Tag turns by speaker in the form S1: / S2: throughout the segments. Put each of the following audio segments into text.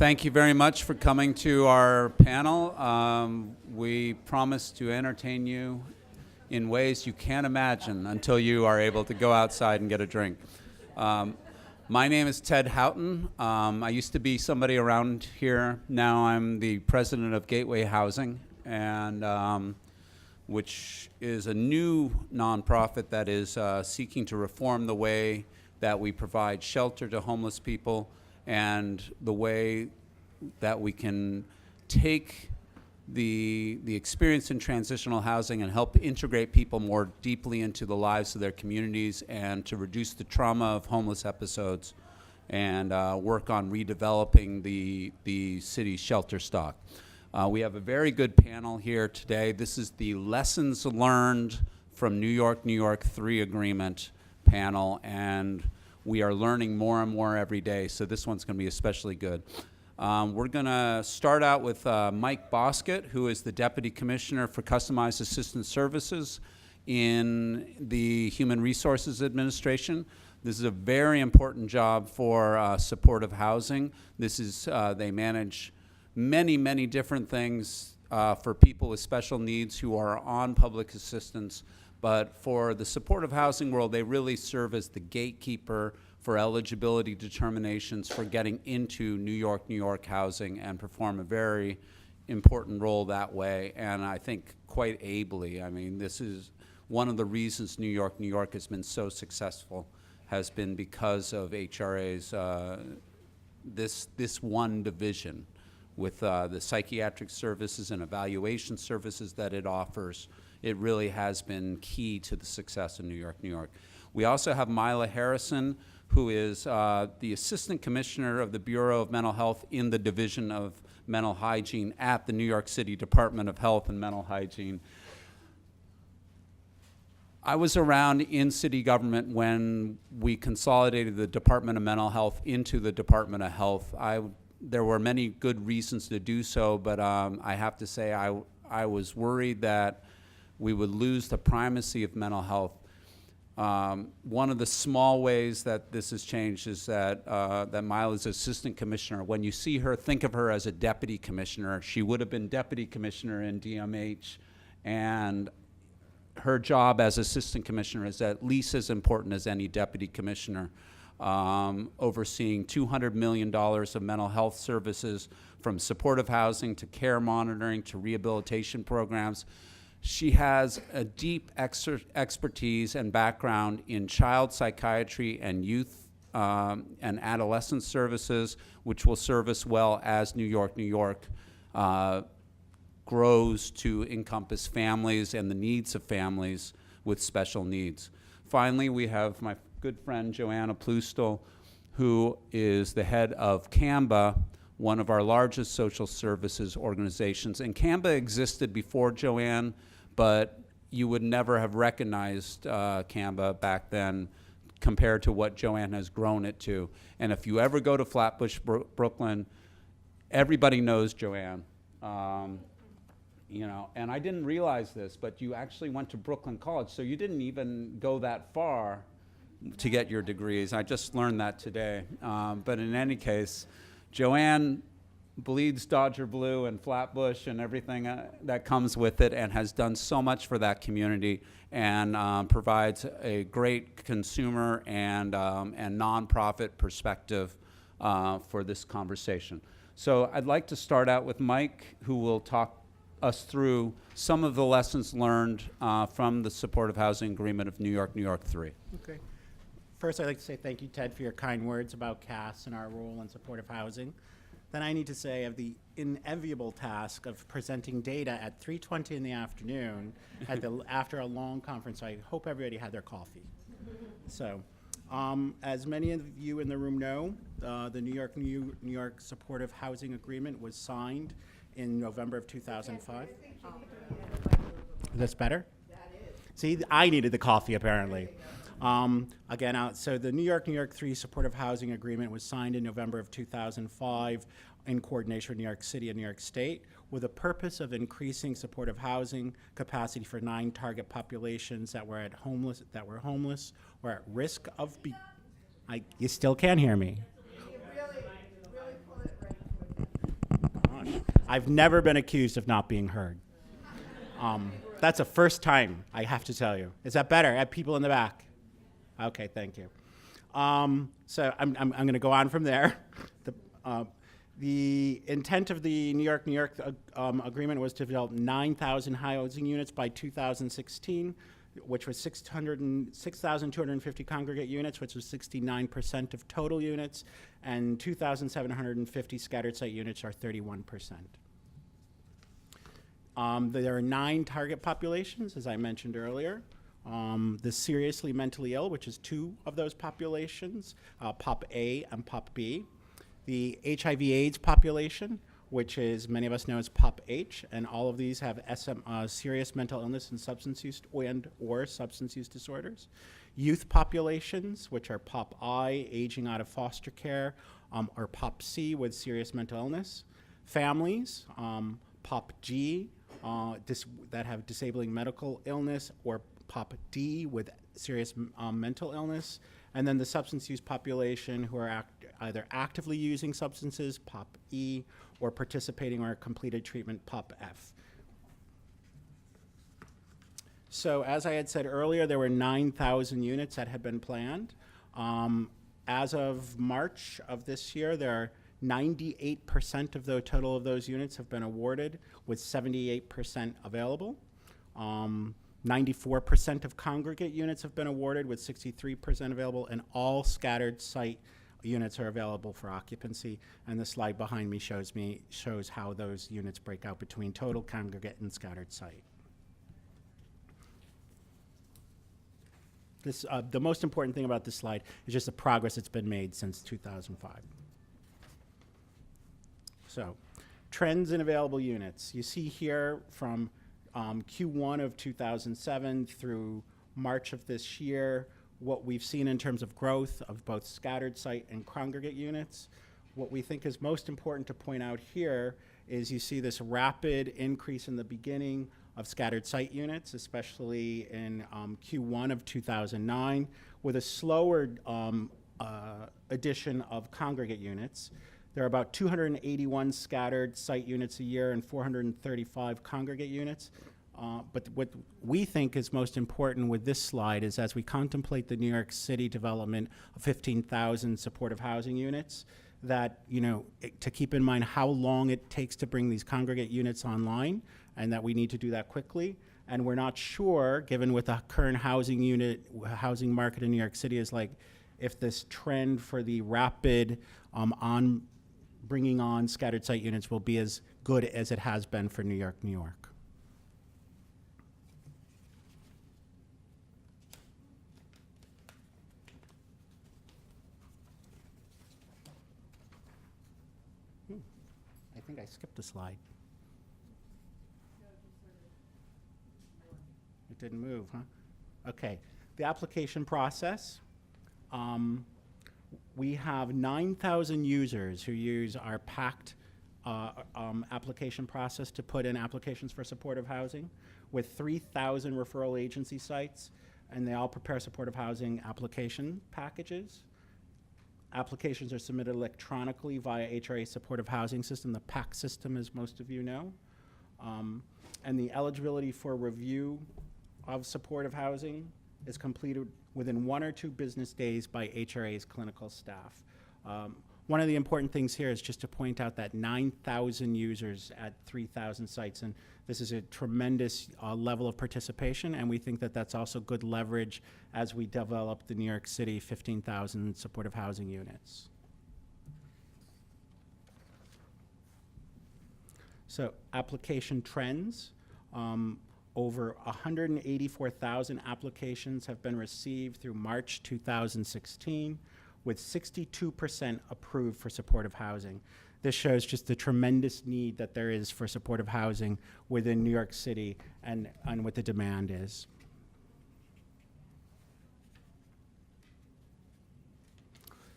S1: Thank you very much for coming to our panel. We promise to entertain you in ways you can't imagine until you are able to go outside and get a drink. My name is Ted Houghton. I used to be somebody around here. Now I'm the president of Gateway Housing, and which is a new nonprofit that is seeking to reform the way that we provide shelter to homeless people and the way that we can take the experience in transitional housing and help integrate people more deeply into the lives of their communities and to reduce the trauma of homeless episodes and work on redeveloping the city's shelter stock. We have a very good panel here today. This is the Lessons Learned from New York 3 Agreement panel, and we are learning more and more every day, so this one's going to be especially good. We're going to start out with Mike Bosket, who is the Deputy Commissioner for Customized Assistance Services in the Human Resources Administration. This is a very important job for supportive housing. This is, they manage many different things for people with special needs who are on public assistance. But for the supportive housing world, they really serve as the gatekeeper for eligibility determinations for getting into New York housing and perform a very important role that way, and I think quite ably. I mean, this is one of the reasons New York has been so successful, has been because of HRA's this one division with the psychiatric services and evaluation services that it offers. It really has been key to the success of New York. We also have Myla Harrison, who is the Assistant Commissioner of the Bureau of Mental Health in the Division of Mental Hygiene at the New York City Department of Health and Mental Hygiene. I was around in city government when we consolidated the Department of Mental Health into the Department of Health. There were many good reasons to do so, but I have to say I was worried that we would lose the primacy of mental health. One of the small ways that this has changed is that Myla's assistant commissioner. When you see her, think of her as a deputy commissioner. She would have been deputy commissioner in DMH, and her job as assistant commissioner is at least as important as any deputy commissioner, overseeing $200 million of mental health services, from supportive housing to care monitoring to rehabilitation programs. She has a deep expertise and background in child psychiatry and youth and adolescent services, which will serve us well as New York grows to encompass families and the needs of families with special needs. Finally, we have my good friend Joanne Oplustil, who is the head of CAMBA, one of our largest social services organizations. And CAMBA existed before Joanne, but you would never have recognized CAMBA back then compared to what Joanne has grown it to. And if you ever go to Flatbush, Brooklyn, everybody knows Joanne. You know, and I didn't realize this, but you actually went to Brooklyn College, so you didn't even go that far to get your degrees. I just learned that today. But in any case, Joanne bleeds Dodger blue and Flatbush and everything that comes with it, and has done so much for that community, and provides a great consumer and nonprofit perspective for this conversation. So I'd like to start out with Mike, who will talk us through some of the lessons learned from the Supportive Housing Agreement of New York 3.
S2: Okay. First, I'd like to say thank you, Ted, for your kind words about CAS and our role in supportive housing. Then I need to say I have the inevitable task of presenting data at 3:20 in the afternoon after a long conference. So I hope everybody had their coffee. So, as many of you in the room know, the New York Supportive Housing Agreement was signed in November of 2005. Is this better? See, I needed the coffee apparently. So the New York 3 Supportive Housing Agreement was signed in November of 2005 in coordination with New York City and New York State, with the purpose of increasing supportive housing capacity for 9 target populations that were homeless or at risk of you still can't hear me. I've never been accused of not being heard. That's a first time, I have to tell you. Is that better? At people in the back? Okay, thank you. So I'm going to go on from there. The intent of the New York agreement was to develop 9,000 housing units by 2016, which was 6,250 congregate units, which was 69% of total units, and 2,750 scattered site units are 31%. There are 9 target populations, as I mentioned earlier. The seriously mentally ill, which is 2 of those populations, Pop A and Pop B. The HIV/AIDS population, which is many of us know as Pop H, and all of these have serious mental illness and substance use or substance use disorders. Youth populations, which are Pop I, aging out of foster care, or Pop C with serious mental illness. Families, Pop G, that have disabling medical illness, or Pop D with serious mental illness. And then the substance use population who are either actively using substances, Pop E, or participating or completed treatment, Pop F. So as I had said earlier, there were 9,000 units that had been planned. As of March of this year, there are 98% of the total of those units have been awarded, with 78% available. 94% of congregate units have been awarded, with 63% available, and all scattered site units are available for occupancy. And the slide behind me shows how those units break out between total congregate and scattered site. This, the most important thing about this slide is just the progress that's been made since 2005. So, trends in available units. You see here from Q1 of 2007 through March of this year, what we've seen in terms of growth of both scattered site and congregate units. What we think is most important to point out here is you see this rapid increase in the beginning of scattered site units, especially in Q1 of 2009, with a slower addition of congregate units. There are about 281 scattered site units a year and 435 congregate units. But what we think is most important with this slide is as we contemplate the New York City development of 15,000 supportive housing units, that, to keep in mind how long it takes to bring these congregate units online, and that we need to do that quickly. And we're not sure, given what the current housing market in New York City is like, if this trend for the rapid bringing on scattered site units will be as good as it has been for New York, New York. I think I skipped a slide. It didn't move, huh? Okay, the application process. We have 9,000 users who use our PACT application process to put in applications for supportive housing, with 3,000 referral agency sites, and they all prepare supportive housing application packages. Applications are submitted electronically via HRA supportive housing system, the PACT system, as most of you know. And the eligibility for review of supportive housing is completed within 1 or 2 business days by HRA's clinical staff. One of the important things here is just to point out that 9,000 users at 3,000 sites, and this is a tremendous level of participation, and we think that that's also good leverage as we develop the New York City 15,000 supportive housing units. So, application trends. Over 184,000 applications have been received through March 2016, with 62% approved for supportive housing. This shows just the tremendous need that there is for supportive housing within New York City and what the demand is.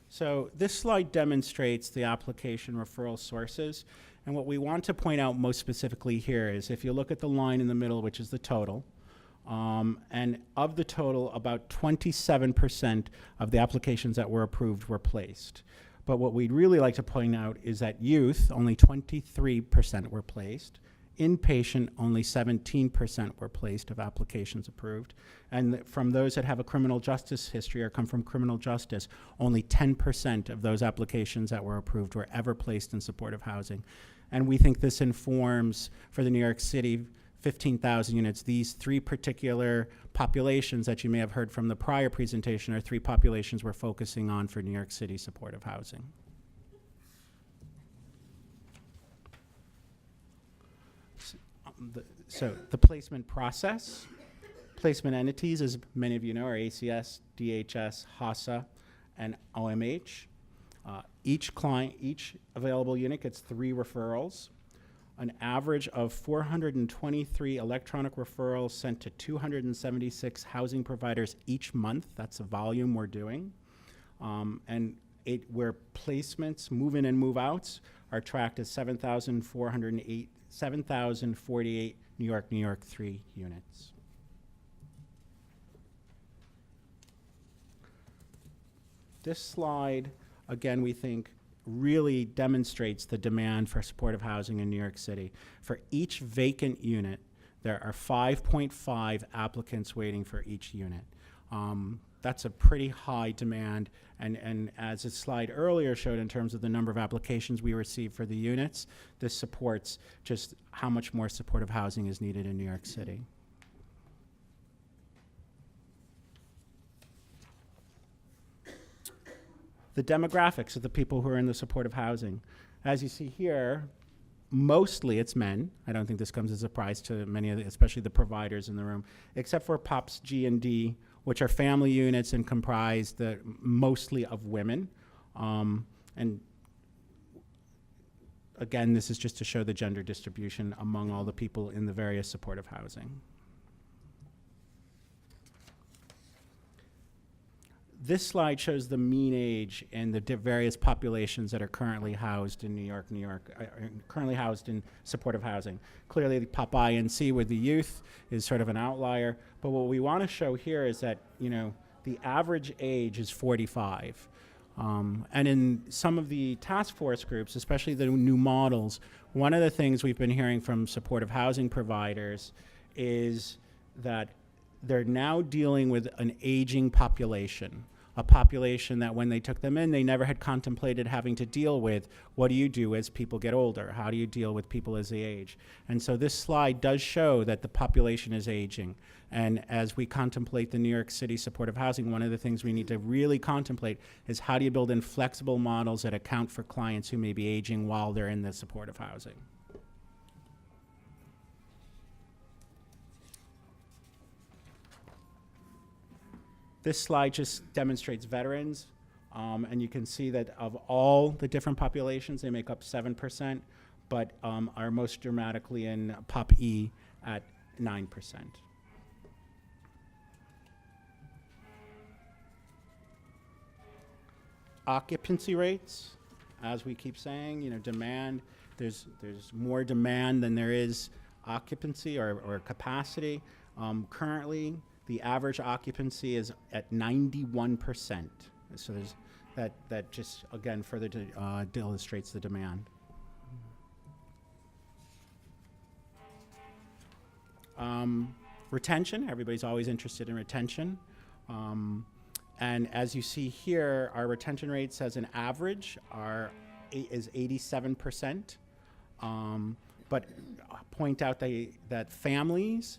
S2: So this slide demonstrates the application referral sources. And what we want to point out most specifically here is if you look at the line in the middle, which is the total, and of the total, about 27% of the applications that were approved were placed. But what we'd really like to point out is that youth, only 23% were placed. Inpatient, only 17% were placed of applications approved. And from those that have a criminal justice history or come from criminal justice, only 10% of those applications that were approved were ever placed in supportive housing. And we think this informs, for the New York City 15,000 units, these three particular populations that you may have heard from the prior presentation are three populations we're focusing on for New York City supportive housing. So the placement process, placement entities, as many of you know, are ACS, DHS, HASA, and OMH. Each available unit gets 3 referrals. An average of 423 electronic referrals sent to 276 housing providers each month. That's the volume we're doing. And where placements, move-in and move-outs, are tracked as 7,048 New York 3 units. This slide, again, we think really demonstrates the demand for supportive housing in New York City. For each vacant unit, there are 5.5 applicants waiting for each unit. That's a pretty high demand, and as the slide earlier showed in terms of the number of applications we received for the units, this supports just how much more supportive housing is needed in New York City. The demographics of the people who are in the supportive housing. As you see here, mostly it's men. I don't think this comes as a surprise to many of the, especially the providers in the room, except for POPs G and D, which are family units and comprise mostly of women. And again, this is just to show the gender distribution among all the people in the various supportive housing. This slide shows the mean age and the various populations that are currently housed in New York, currently housed in supportive housing. Clearly, the Pop I and C with the youth is sort of an outlier, but what we want to show here is that, you know, the average age is 45. And in some of the task force groups, especially the new models, one of the things we've been hearing from supportive housing providers is that they're now dealing with an aging population, a population that when they took them in, they never had contemplated having to deal with. What do you do as people get older? How do you deal with people as they age? And so this slide does show that the population is aging. And as we contemplate the New York City supportive housing, one of the things we need to really contemplate is how do you build in flexible models that account for clients who may be aging while they're in the supportive housing. This slide just demonstrates veterans, and you can see that of all the different populations, they make up 7%, but are most dramatically in Pop E at 9%. Occupancy rates, as we keep saying, you know, demand, there's more demand than there is occupancy or capacity. Currently, the average occupancy is at 91%. So there's that just, again, further illustrates the demand. Retention, everybody's always interested in retention. And as you see here, our retention rates as an average is 87%. But point out that families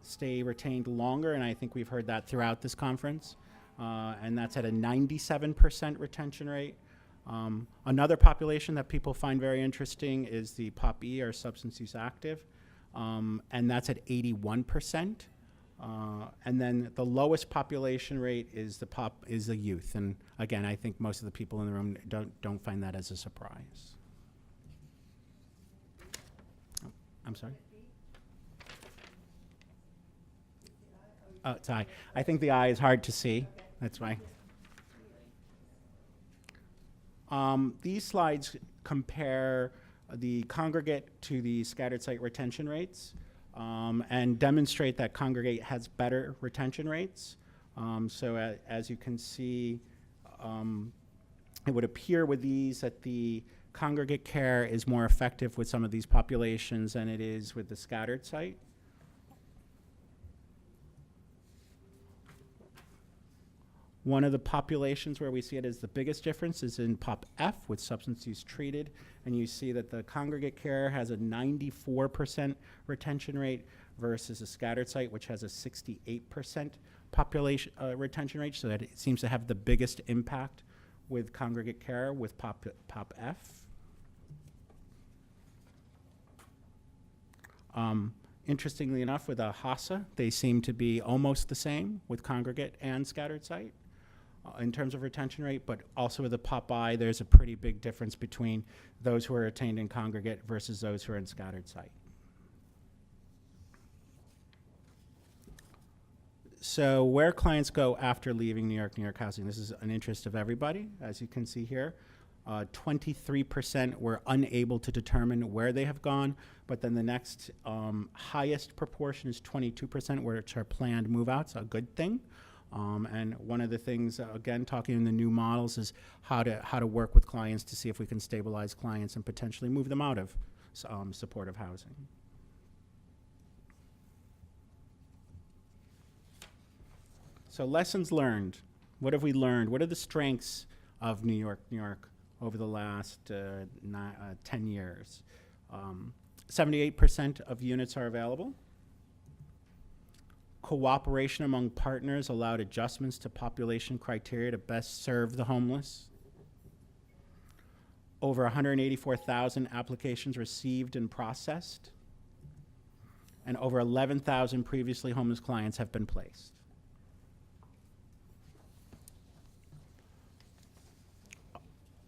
S2: stay retained longer, and I think we've heard that throughout this conference, and that's at a 97% retention rate. Another population that people find very interesting is the Pop E, or substance use active, and that's at 81%. And then the lowest population rate is the youth, and again, I think most of the people in the room don't find that as a surprise. I'm sorry? Oh, it's I. I think the eye is hard to see. That's why. These slides compare the congregate to the scattered site retention rates and demonstrate that congregate has better retention rates. So as you can see, It would appear with these that the congregate care is more effective with some of these populations than it is with the scattered site. One of the populations where we see it as the biggest difference is in Pop F with substance use treated, and you see that the congregate care has a 94% retention rate versus a scattered site, which has a 68% population retention rate, so that it seems to have the biggest impact with congregate care with Pop F. Interestingly enough, with a HASA, they seem to be almost the same with congregate and scattered site in terms of retention rate, but also with the Pop-I, there's a pretty big difference between those who are retained in congregate versus those who are in scattered site. So where clients go after leaving New York Housing, this is an interest of everybody, as you can see here. 23% were unable to determine where they have gone, but then the next highest proportion is 22%, which are planned move-outs, a good thing. And one of the things, again, talking in the new models, is how to work with clients to see if we can stabilize clients and potentially move them out of supportive housing. So lessons learned. What have we learned? What are the strengths of New York over the last 10 years? 78% of units are available. Cooperation among partners allowed adjustments to population criteria to best serve the homeless. Over 184,000 applications received and processed. And over 11,000 previously homeless clients have been placed.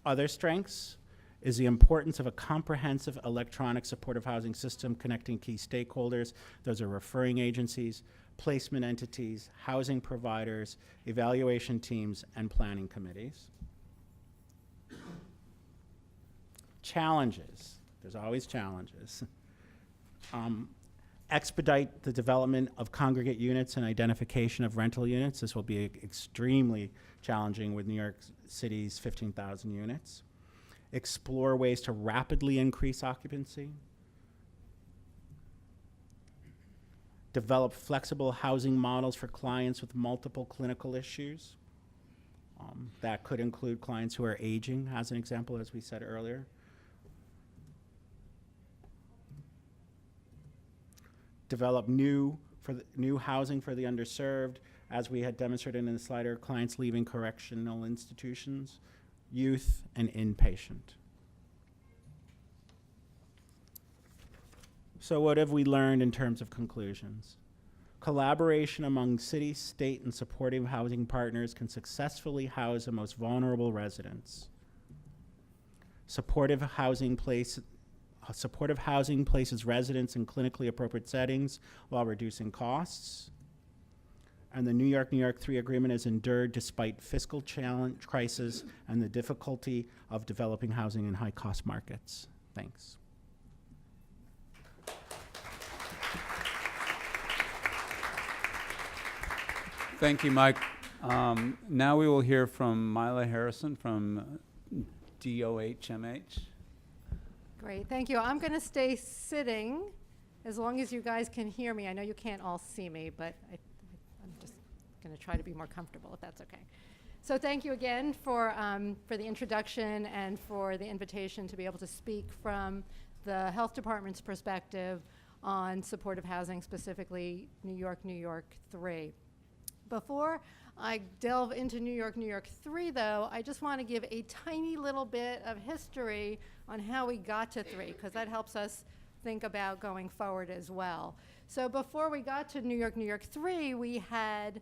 S2: Other strengths is the importance of a comprehensive electronic supportive housing system connecting key stakeholders. Those are referring agencies, placement entities, housing providers, evaluation teams, and planning committees. Challenges. There's always challenges. Expedite the development of congregate units and identification of rental units. This will be extremely challenging with New York City's 15,000 units. Explore ways to rapidly increase occupancy. Develop flexible housing models for clients with multiple clinical issues. That could include clients who are aging, as an example, as we said earlier. Develop new housing for the underserved, as we had demonstrated in the slider, clients leaving correctional institutions, youth, and inpatient. So what have we learned in terms of conclusions? Collaboration among city, state, and supportive housing partners can successfully house the most vulnerable residents. Supportive housing places residents in clinically appropriate settings while reducing costs. And the New York 3 agreement has endured despite fiscal challenge, crisis, and the difficulty of developing housing in high-cost markets. Thanks.
S1: Thank you, Mike. Now we will hear from Myla Harrison from DOHMH.
S3: Great, thank you. I'm going to stay sitting as long as you guys can hear me. I know you can't all see me, but I'm just going to try to be more comfortable, if that's okay. So thank you again for the introduction and for the invitation to be able to speak from the Health Department's perspective on supportive housing, specifically New York 3. Before I delve into New York 3, though, I just want to give a tiny little bit of history on how we got to 3, because that helps us think about going forward as well. So before we got to New York 3, we had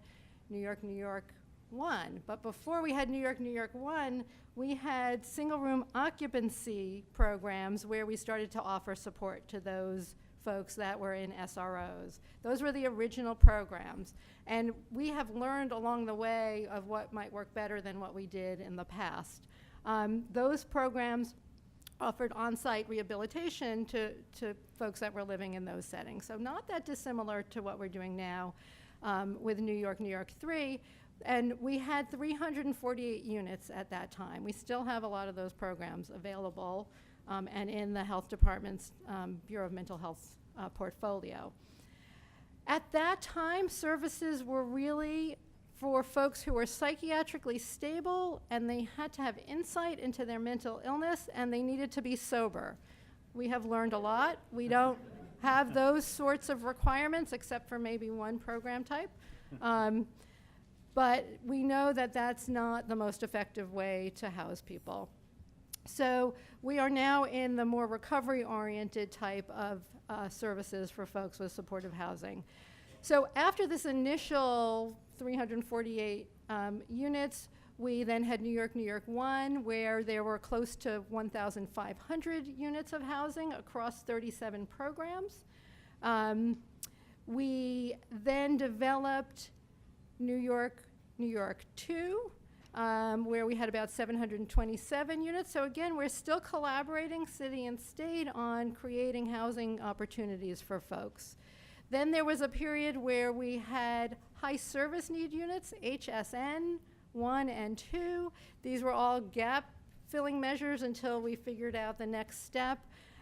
S3: New York 1. But before we had New York 1, we had single room occupancy programs where we started to offer support to those folks that were in SROs. Those were the original programs. And we have learned along the way of what might work better than what we did in the past. Those programs offered on-site rehabilitation to folks that were living in those settings. So not that dissimilar to what we're doing now with New York 3. And we had 348 units at that time. We still have a lot of those programs available and in the health department's Bureau of Mental Health portfolio. At that time, services were really for folks who were psychiatrically stable and they had to have insight into their mental illness and they needed to be sober. We have learned a lot. We don't have those sorts of requirements except for maybe one program type. But we know that that's not the most effective way to house people. So we are now in the more recovery-oriented type of services for folks with supportive housing. So after this initial 348 units, we then had New York 1, where there were close to 1,500 units of housing across 37 programs. We then developed New York 2, where we had about 727 units. So again, we're still collaborating, city and state, on creating housing opportunities for folks. Then there was a period where we had high service need units, HSN 1 and 2. These were all gap filling measures until we figured out the next step.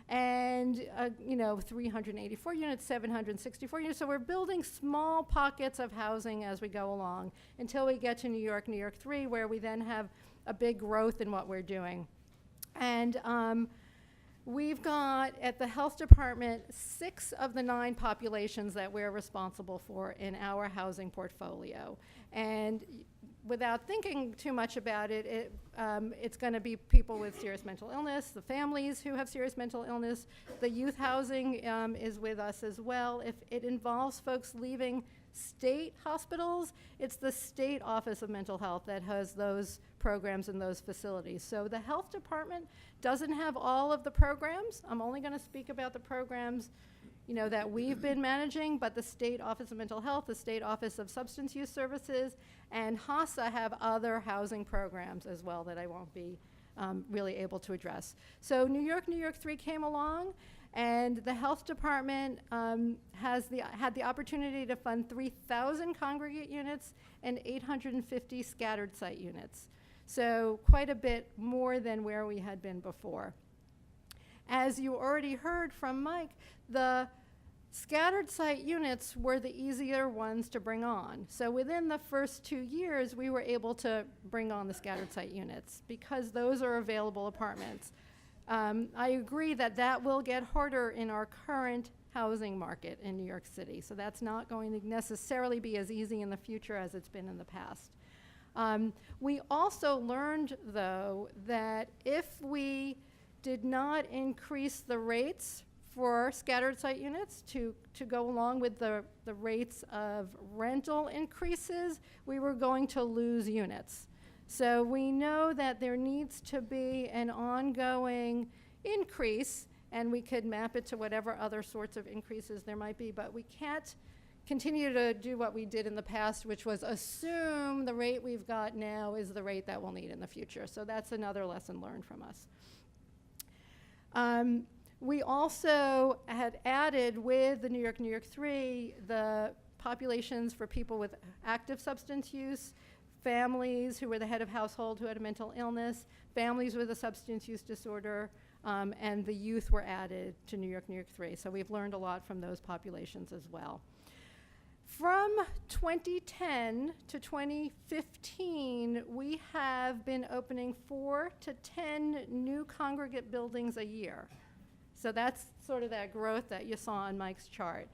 S3: And 384 units, 764 units. So we're building small pockets of housing as we go along until we get to New York 3, where we then have a big growth in what we're doing. And we've got, at the health department, 6 of the 9 populations that we're responsible for in our housing portfolio. And without thinking too much about it, it's going to be people with serious mental illness, the families who have serious mental illness. The youth housing is with us as well. If it involves folks leaving state hospitals, it's the state Office of Mental Health that has those programs in those facilities. So the health department doesn't have all of the programs. I'm only going to speak about the programs that we've been managing, but the State Office of Mental Health, the State Office of Substance Use Services, and HASA have other housing programs as well that I won't be really able to address. So New York 3 came along, and the health department had the opportunity to fund 3,000 congregate units and 850 scattered site units. So quite a bit more than where we had been before. As you already heard from Mike, the scattered site units were the easier ones to bring on. So within the first 2 years, we were able to bring on the scattered site units because those are available apartments. I agree that that will get harder in our current housing market in New York City. So that's not going to necessarily be as easy in the future as it's been in the past. We also learned, though, that if we did not increase the rates for scattered site units to go along with the rates of rental increases, we were going to lose units. So we know that there needs to be an ongoing increase, and we could map it to whatever other sorts of increases there might be, but we can't continue to do what we did in the past, which was assume the rate we've got now is the rate that we'll need in the future. So that's another lesson learned from us. We also had added with the New York 3 the populations for people with active substance use, families who were the head of household who had a mental illness, families with a substance use disorder, and the youth were added to New York 3. So we've learned a lot from those populations as well. From 2010 to 2015, we have been opening 4 to 10 new congregate buildings a year. So that's sort of that growth that you saw on Mike's chart.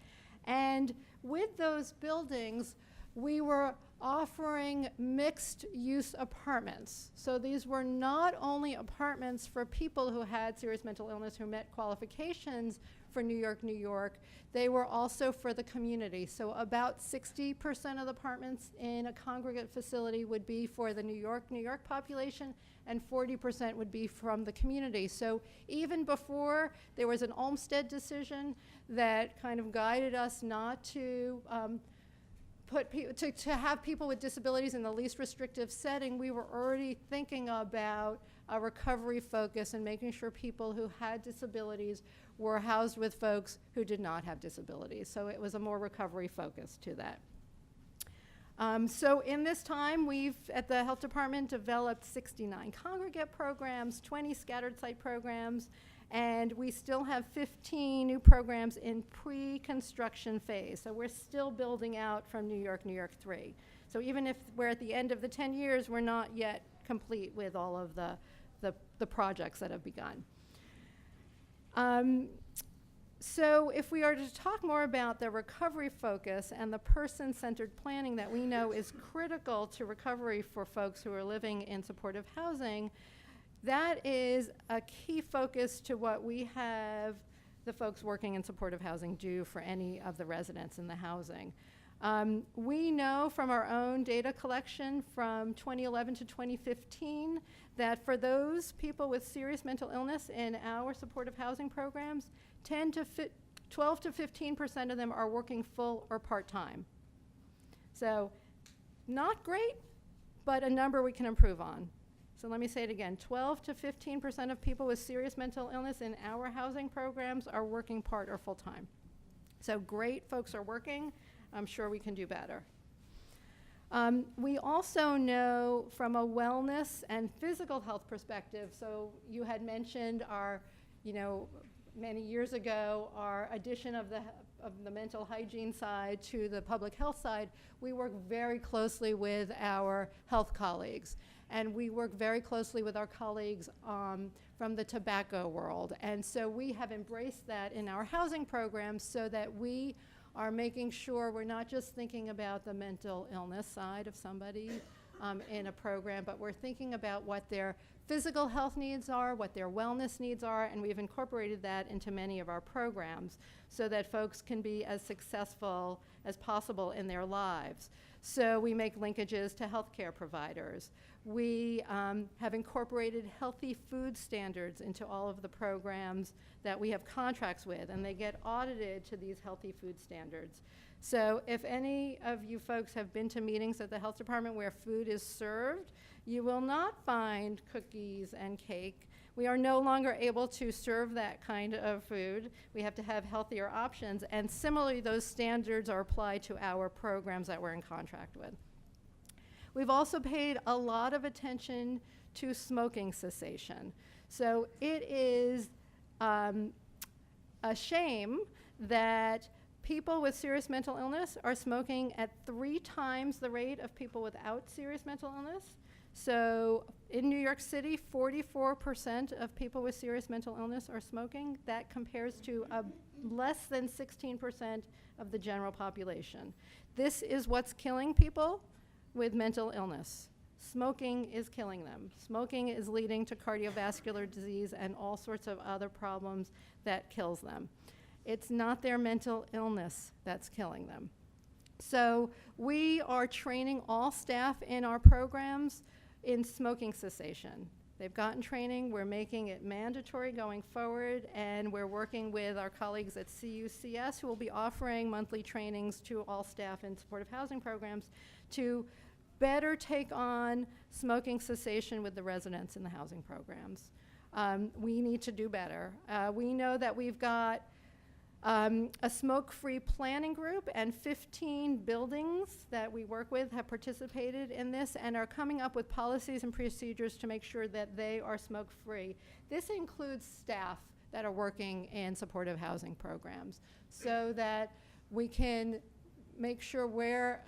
S3: And with those buildings, we were offering mixed-use apartments. So these were not only apartments for people who had serious mental illness who met qualifications for New York, they were also for the community. So about 60% of the apartments in a congregate facility would be for the New York population, and 40% would be from the community. So even before there was an Olmstead decision that kind of guided us not to to have people with disabilities in the least restrictive setting, we were already thinking about a recovery focus and making sure people who had disabilities were housed with folks who did not have disabilities. So it was a more recovery focus to that. So in this time, we've, at the Health Department, developed 69 congregate programs, 20 scattered site programs, and we still have 15 new programs in pre-construction phase. So we're still building out from New York 3. So even if we're at the end of the 10 years, we're not yet complete with all of the projects that have begun. So if we are to talk more about the recovery focus and the person-centered planning that we know is critical to recovery for folks who are living in supportive housing, that is a key focus to what we have the folks working in supportive housing do for any of the residents in the housing. We know from our own data collection from 2011 to 2015 that for those people with serious mental illness in our supportive housing programs, 12 to 15% of them are working full or part-time. So not great, but a number we can improve on. So let me say it again, 12 to 15% of people with serious mental illness in our housing programs are working part or full-time. So great, folks are working. I'm sure we can do better. We also know from a wellness and physical health perspective, so you had mentioned our, many years ago, our addition of the mental hygiene side to the public health side. We work very closely with our health colleagues, and we work very closely with our colleagues from the tobacco world. And so we have embraced that in our housing programs so that we are making sure we're not just thinking about the mental illness side of somebody in a program, but we're thinking about what their physical health needs are, what their wellness needs are, and we've incorporated that into many of our programs so that folks can be as successful as possible in their lives. So we make linkages to healthcare providers. We have incorporated healthy food standards into all of the programs that we have contracts with, and they get audited to these healthy food standards. So if any of you folks have been to meetings at the health department where food is served, you will not find cookies and cake. We are no longer able to serve that kind of food. We have to have healthier options, and similarly, those standards are applied to our programs that we're in contract with. We've also paid a lot of attention to smoking cessation. So it is a shame that people with serious mental illness are smoking at 3 times the rate of people without serious mental illness. So in New York City, 44% of people with serious mental illness are smoking. That compares to less than 16% of the general population. This is what's killing people with mental illness. Smoking is killing them. Smoking is leading to cardiovascular disease and all sorts of other problems that kills them. It's not their mental illness that's killing them. So we are training all staff in our programs in smoking cessation. They've gotten training. We're making it mandatory going forward, and we're working with our colleagues at CUCS who will be offering monthly trainings to all staff in supportive housing programs to better take on smoking cessation with the residents in the housing programs. We need to do better. We know that we've got a smoke-free planning group, and 15 buildings that we work with have participated in this and are coming up with policies and procedures to make sure that they are smoke-free. This includes staff that are working in supportive housing programs so that we can make sure we're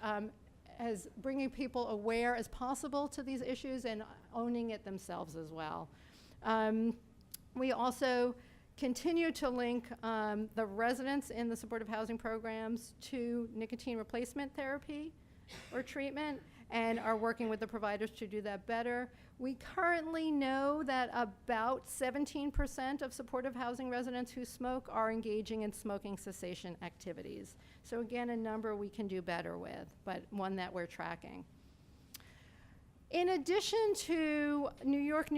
S3: as bringing people aware as possible to these issues and owning it themselves as well. We also continue to link the residents in the supportive housing programs to nicotine replacement therapy or treatment and are working with the providers to do that better. We currently know that about 17% of supportive housing residents who smoke are engaging in smoking cessation activities. So again, a number we can do better with, but one that we're tracking. In addition to New York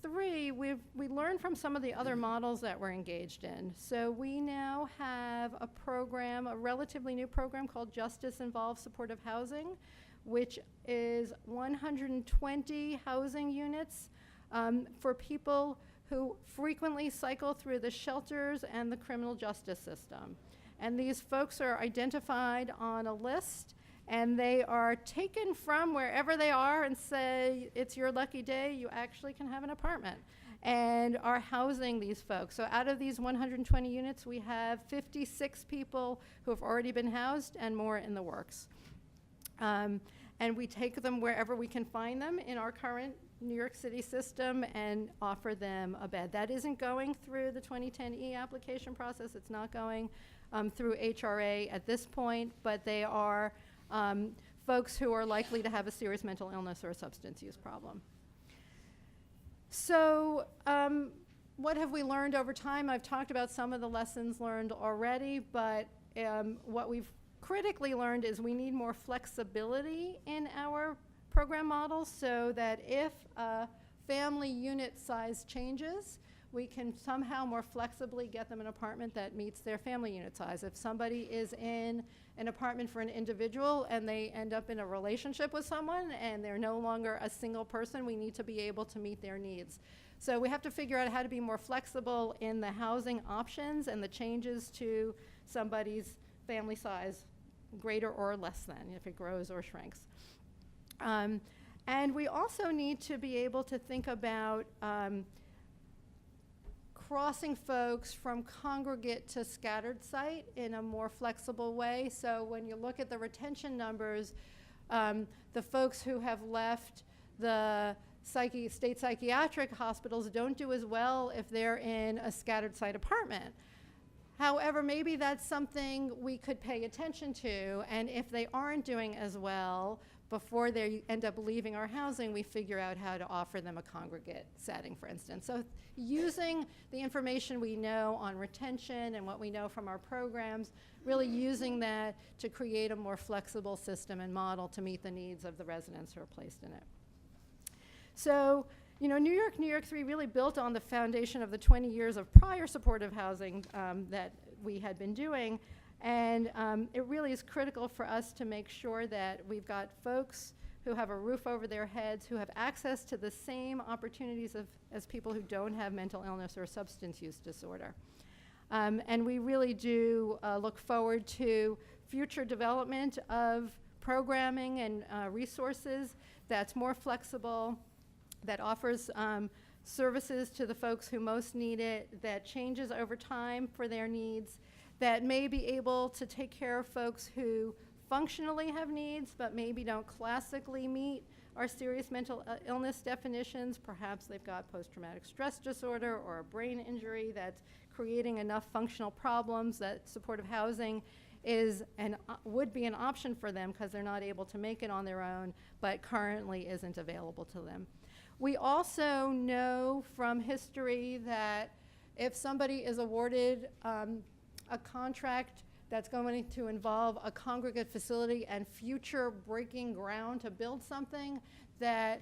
S3: 3, we learned from some of the other models that we're engaged in. So we now have a program, a relatively new program called Justice Involved Supportive Housing, which is 120 housing units for people who frequently cycle through the shelters and the criminal justice system. And these folks are identified on a list, and they are taken from wherever they are and say, it's your lucky day, you actually can have an apartment, and are housing these folks. So out of these 120 units, we have 56 people who have already been housed and more in the works. And we take them wherever we can find them in our current New York City system and offer them a bed. That isn't going through the 2010E application process. It's not going through HRA at this point, but they are folks who are likely to have a serious mental illness or a substance use problem. So what have we learned over time? I've talked about some of the lessons learned already, but what we've critically learned is we need more flexibility in our program models so that if a family unit size changes, we can somehow more flexibly get them an apartment that meets their family unit size. If somebody is in an apartment for an individual and they end up in a relationship with someone and they're no longer a single person, we need to be able to meet their needs. So we have to figure out how to be more flexible in the housing options and the changes to somebody's family size, greater or less than, if it grows or shrinks. And we also need to be able to think about crossing folks from congregate to scattered site in a more flexible way. So when you look at the retention numbers, the folks who have left the state psychiatric hospitals don't do as well if they're in a scattered site apartment. However, maybe that's something we could pay attention to, and if they aren't doing as well, before they end up leaving our housing, we figure out how to offer them a congregate setting, for instance. So using the information we know on retention and what we know from our programs, really using that to create a more flexible system and model to meet the needs of the residents who are placed in it. So, you know, New York 3 really built on the foundation of the 20 years of prior supportive housing that we had been doing. And it really is critical for us to make sure that we've got folks who have a roof over their heads, who have access to the same opportunities as people who don't have mental illness or substance use disorder. And we really do look forward to future development of programming and resources that's more flexible, that offers services to the folks who most need it, that changes over time for their needs, that may be able to take care of folks who functionally have needs but maybe don't classically meet our serious mental illness definitions. Perhaps they've got post-traumatic stress disorder or a brain injury that's creating enough functional problems that supportive housing is would be an option for them because they're not able to make it on their own, but currently isn't available to them. We also know from history that if somebody is awarded a contract that's going to involve a congregate facility and future breaking ground to build something, that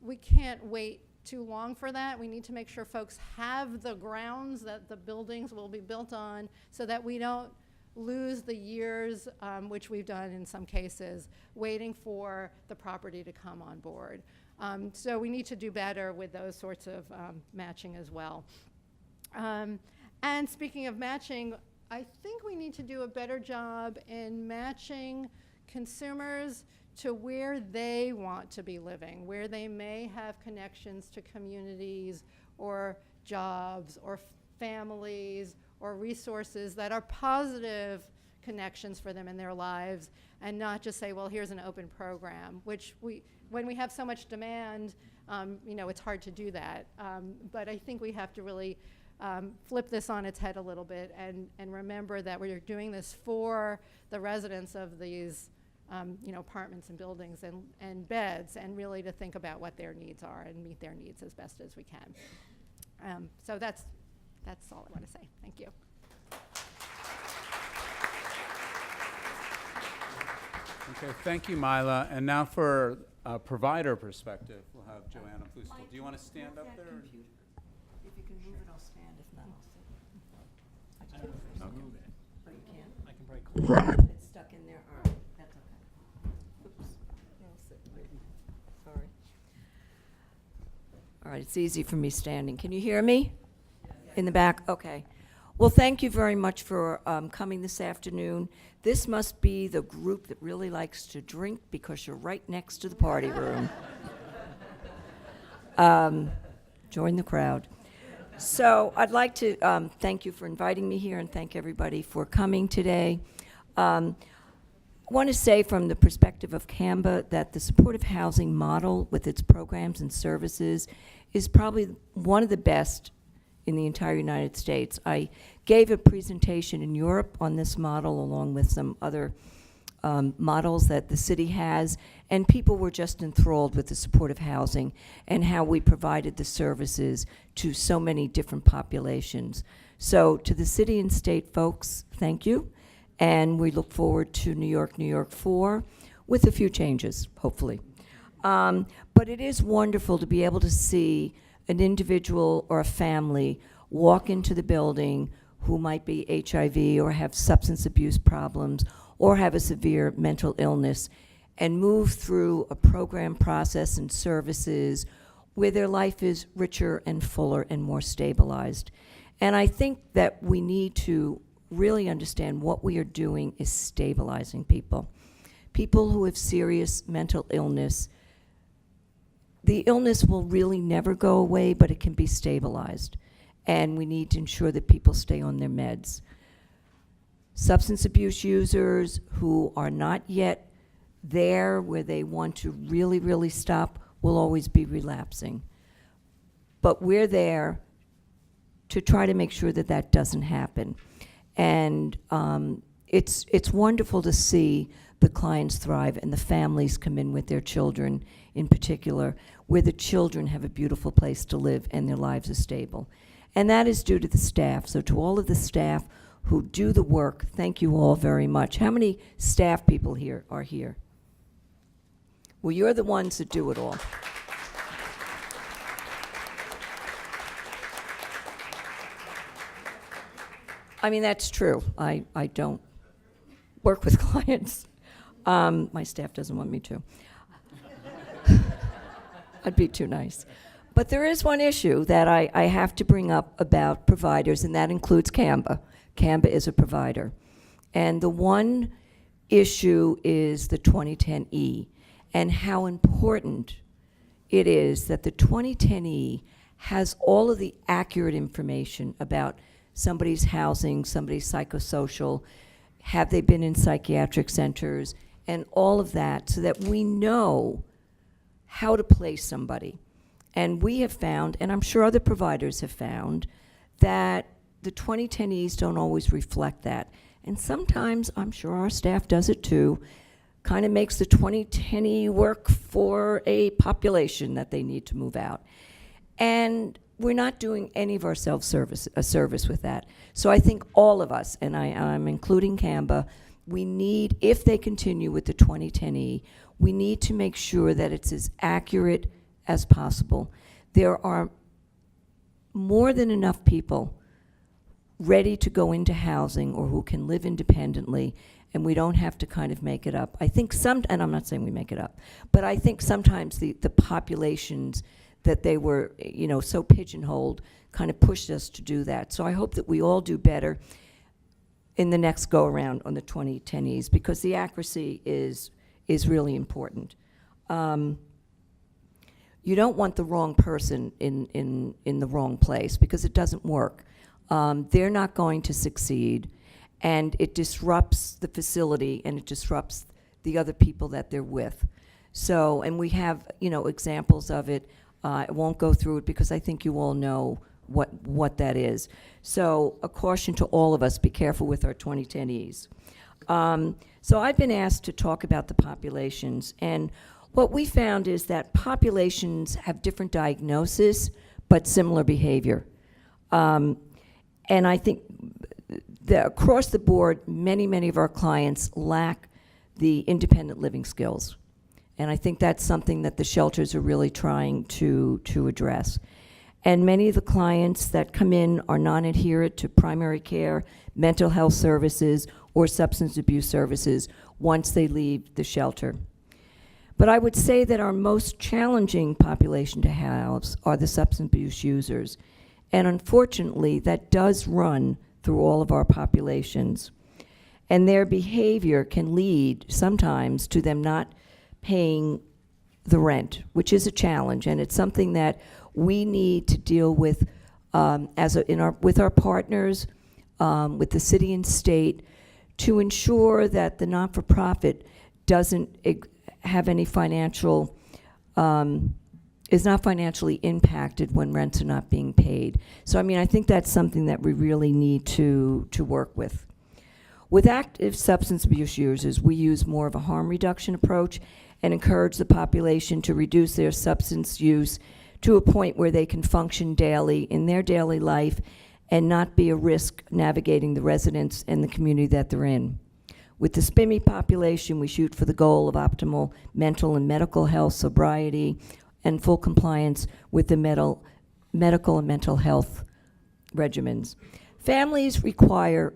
S3: we can't wait too long for that. We need to make sure folks have the grounds that the buildings will be built on so that we don't lose the years, which we've done in some cases, waiting for the property to come on board. So we need to do better with those sorts of matching as well. And speaking of matching, I think we need to do a better job in matching consumers to where they want to be living, where they may have connections to communities or jobs or families or resources that are positive connections for them in their lives, and not just say, well, here's an open program, which when we have so much demand, you know, it's hard to do that. But I think we have to really flip this on its head a little bit and remember that we're doing this for the residents of these you know, apartments and buildings and beds, and really to think about what their needs are and meet their needs as best as we can. So that's all I want to say. Thank you.
S1: Okay, thank you, Myla. And now for a provider perspective, we'll have Joanne Oplustil. Do you want to stand up there?
S4: If you can move it, I'll stand. If not, I'll sit. I can't move it. Oh, you can?
S2: I can break.
S4: It's stuck in there. All right, that's okay. Oops. I'll sit right here. Sorry. All right, it's easy for me standing. Can you hear me? In the back? Okay. Well, thank you very much for coming this afternoon. This must be the group that really likes to drink because you're right next to the party room. Join the crowd. So I'd like to thank you for inviting me here and thank everybody for coming today. I want to say from the perspective of CAMBA that the supportive housing model with its programs and services is probably one of the best in the entire United States. I gave a presentation in Europe on this model along with some other models that the city has, and people were just enthralled with the supportive housing and how we provided the services to so many different populations. So to the city and state folks, thank you, and we look forward to New York 4 with a few changes, hopefully. But it is wonderful to be able to see an individual or a family walk into the building who might be HIV or have substance abuse problems or have a severe mental illness and move through a program process and services where their life is richer and fuller and more stabilized. And I think that we need to really understand what we are doing is stabilizing people. People who have serious mental illness, the illness will really never go away, but it can be stabilized. And we need to ensure that people stay on their meds. Substance abuse users who are not yet there where they want to really, really stop will always be relapsing. But we're there to try to make sure that that doesn't happen. And it's wonderful to see the clients thrive and the families come in with their children in particular, where the children have a beautiful place to live and their lives are stable. And that is due to the staff. So to all of the staff who do the work, thank you all very much. How many staff people here are here? Well, you're the ones that do it all. I mean, that's true. I don't work with clients. My staff doesn't want me to. I'd be too nice. But there is one issue that I have to bring up about providers, and that includes CAMBA. CAMBA is a provider. And the one issue is the 2010E, and how important it is that the 2010E has all of the accurate information about somebody's housing, somebody's psychosocial, have they been in psychiatric centers, and all of that, so that we know how to place somebody. And we have found, and I'm sure other providers have found, that the 2010Es don't always reflect that. And sometimes, I'm sure our staff does it too, kind of makes the 2010E work for a population that they need to move out. And we're not doing any of ourselves a service with that. So I think all of us, and I'm including CAMBA, we need, if they continue with the 2010E, we need to make sure that it's as accurate as possible. There are more than enough people ready to go into housing or who can live independently, and we don't have to kind of make it up. I think and I'm not saying we make it up, but I think sometimes the populations that they were, so pigeonholed kind of pushed us to do that. So I hope that we all do better in the next go-around on the 2010Es, because the accuracy is really important. You don't want the wrong person in the wrong place, because it doesn't work. They're not going to succeed, and it disrupts the facility, and it disrupts the other people that they're with. So, and we have, examples of it. I won't go through it because I think you all know what that is. So a caution to all of us, be careful with our 2010Es. So I've been asked to talk about the populations, and what we found is that populations have different diagnosis but similar behavior. And I think that across the board, many of our clients lack the independent living skills. And I think that's something that the shelters are really trying to address. And many of the clients that come in are non-adherent to primary care, mental health services, or substance abuse services once they leave the shelter. But I would say that our most challenging population to house are the substance abuse users. And unfortunately, that does run through all of our populations. And their behavior can lead sometimes to them not paying the rent, which is a challenge, and it's something that we need to deal with with our partners, with the city and state, to ensure that the not-for-profit doesn't have any financial, is not financially impacted when rents are not being paid. So, I mean, I think that's something that we really need to work with. With active substance abuse users, we use more of a harm reduction approach and encourage the population to reduce their substance use to a point where they can function daily in their daily life and not be a risk navigating the residents and the community that they're in. With the SPIMI population, we shoot for the goal of optimal mental and medical health, sobriety, and full compliance with the medical and mental health regimens. Families require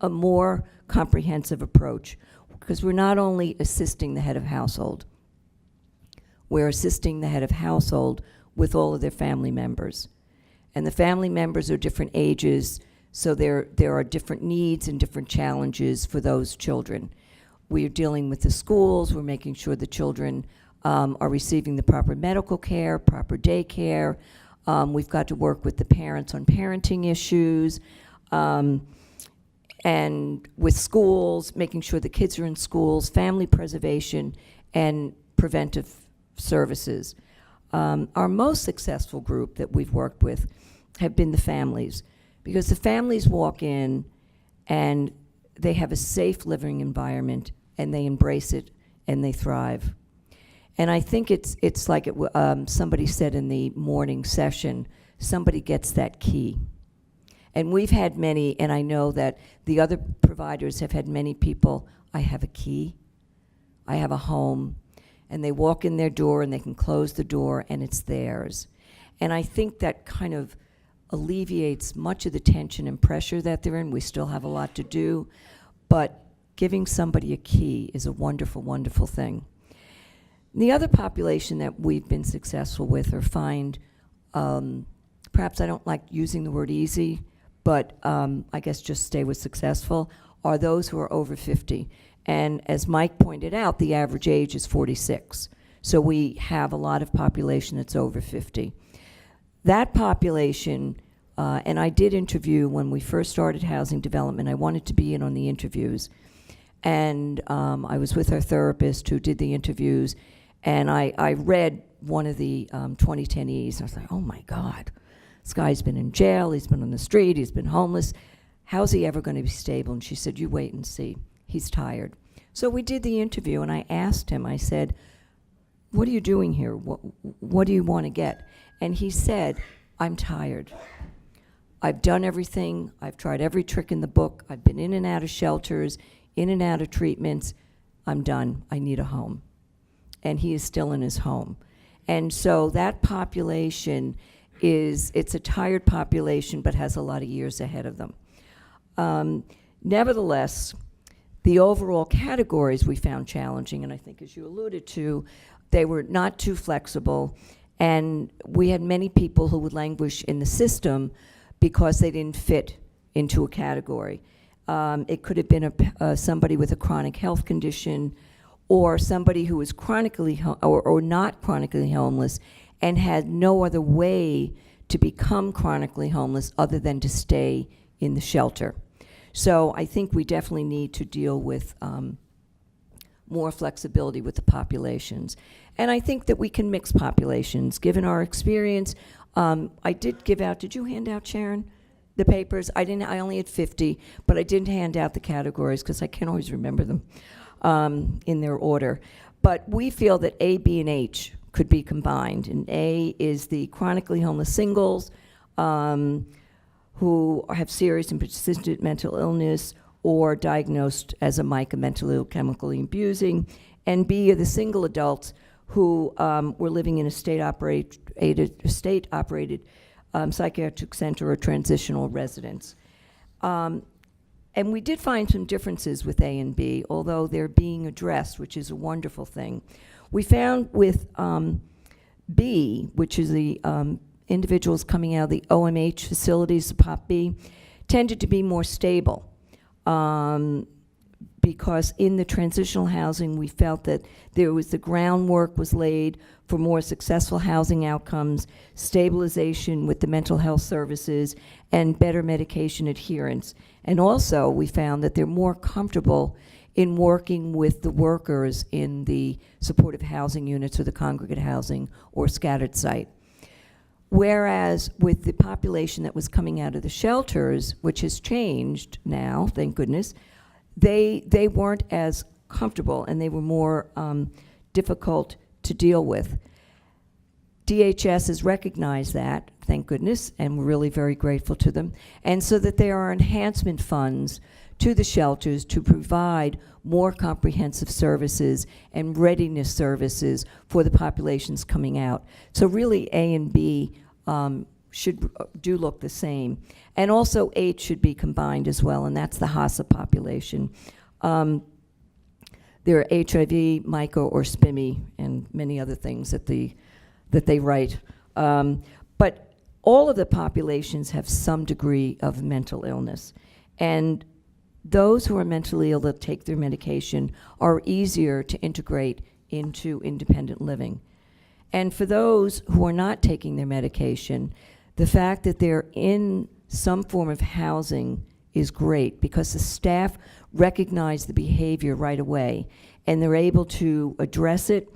S4: a more comprehensive approach because we're not only assisting the head of household, we're assisting the head of household with all of their family members. And the family members are different ages, so there are different needs and different challenges for those children. We are dealing with the schools, we're making sure the children are receiving the proper medical care, proper daycare. We've got to work with the parents on parenting issues, and with schools, making sure the kids are in schools, family preservation, and preventive services. Our most successful group that we've worked with have been the families, because the families walk in and they have a safe living environment and they embrace it and they thrive. And I think it's like somebody said in the morning session, somebody gets that key. And we've had many, and I know that the other providers have had many people, I have a key, I have a home, and they walk in their door and they can close the door and it's theirs. And I think that kind of alleviates much of the tension and pressure that they're in. We still have a lot to do, but giving somebody a key is a wonderful, wonderful thing. The other population that we've been successful with or find, perhaps I don't like using the word easy, but I guess just stay with successful, are those who are over 50. And as Mike pointed out, the average age is 46. So we have a lot of population that's over 50. That population, and I did interview when we first started housing development, I wanted to be in on the interviews. And I was with our therapist who did the interviews, and I read one of the 2010Es. I was like, oh my God, this guy's been in jail, he's been on the street, he's been homeless. How's he ever going to be stable? And she said, you wait and see. He's tired. So we did the interview, and I asked him, I said, what are you doing here? What do you want to get? And he said, I'm tired. I've done everything. I've tried every trick in the book. I've been in and out of shelters, in and out of treatments. I'm done. I need a home. And he is still in his home. And so that population it's a tired population, but has a lot of years ahead of them. Nevertheless, the overall categories we found challenging, and I think as you alluded to, they were not too flexible, and we had many people who would languish in the system because they didn't fit into a category. It could have been somebody with a chronic health condition, or somebody who was chronically or not chronically homeless and had no other way to become chronically homeless other than to stay in the shelter. So I think we definitely need to deal with more flexibility with the populations. And I think that we can mix populations, given our experience. I did give out, did you hand out, Sharon, the papers? I only had 50, but I didn't hand out the categories because I can't always remember them in their order. But we feel that A, B, and H could be combined. And A is the chronically homeless singles, who have serious and persistent mental illness or diagnosed as a MICA, mentally ill, chemically abusing. And B are the single adults who were living in a state-operated psychiatric center or transitional residence. And we did find some differences with A and B, although they're being addressed, which is a wonderful thing. We found with B, which is the individuals coming out of the OMH facilities, the POP B, tended to be more stable. Because in the transitional housing, we felt that the groundwork was laid for more successful housing outcomes, stabilization with the mental health services, and better medication adherence. And also, we found that they're more comfortable in working with the workers in the supportive housing units or the congregate housing or scattered site. Whereas with the population that was coming out of the shelters, which has changed now, thank goodness, they weren't as comfortable and they were more difficult to deal with. DHS has recognized that, thank goodness, and we're really very grateful to them. And so that there are enhancement funds to the shelters to provide more comprehensive services and readiness services for the populations coming out. So really A and B do look the same. And also H should be combined as well, and that's the HASA population. There are HIV, MICA, or SPIMI, and many other things that they write. But all of the populations have some degree of mental illness. And those who are mentally ill that take their medication are easier to integrate into independent living. And for those who are not taking their medication, the fact that they're in some form of housing is great because the staff recognize the behavior right away and they're able to address it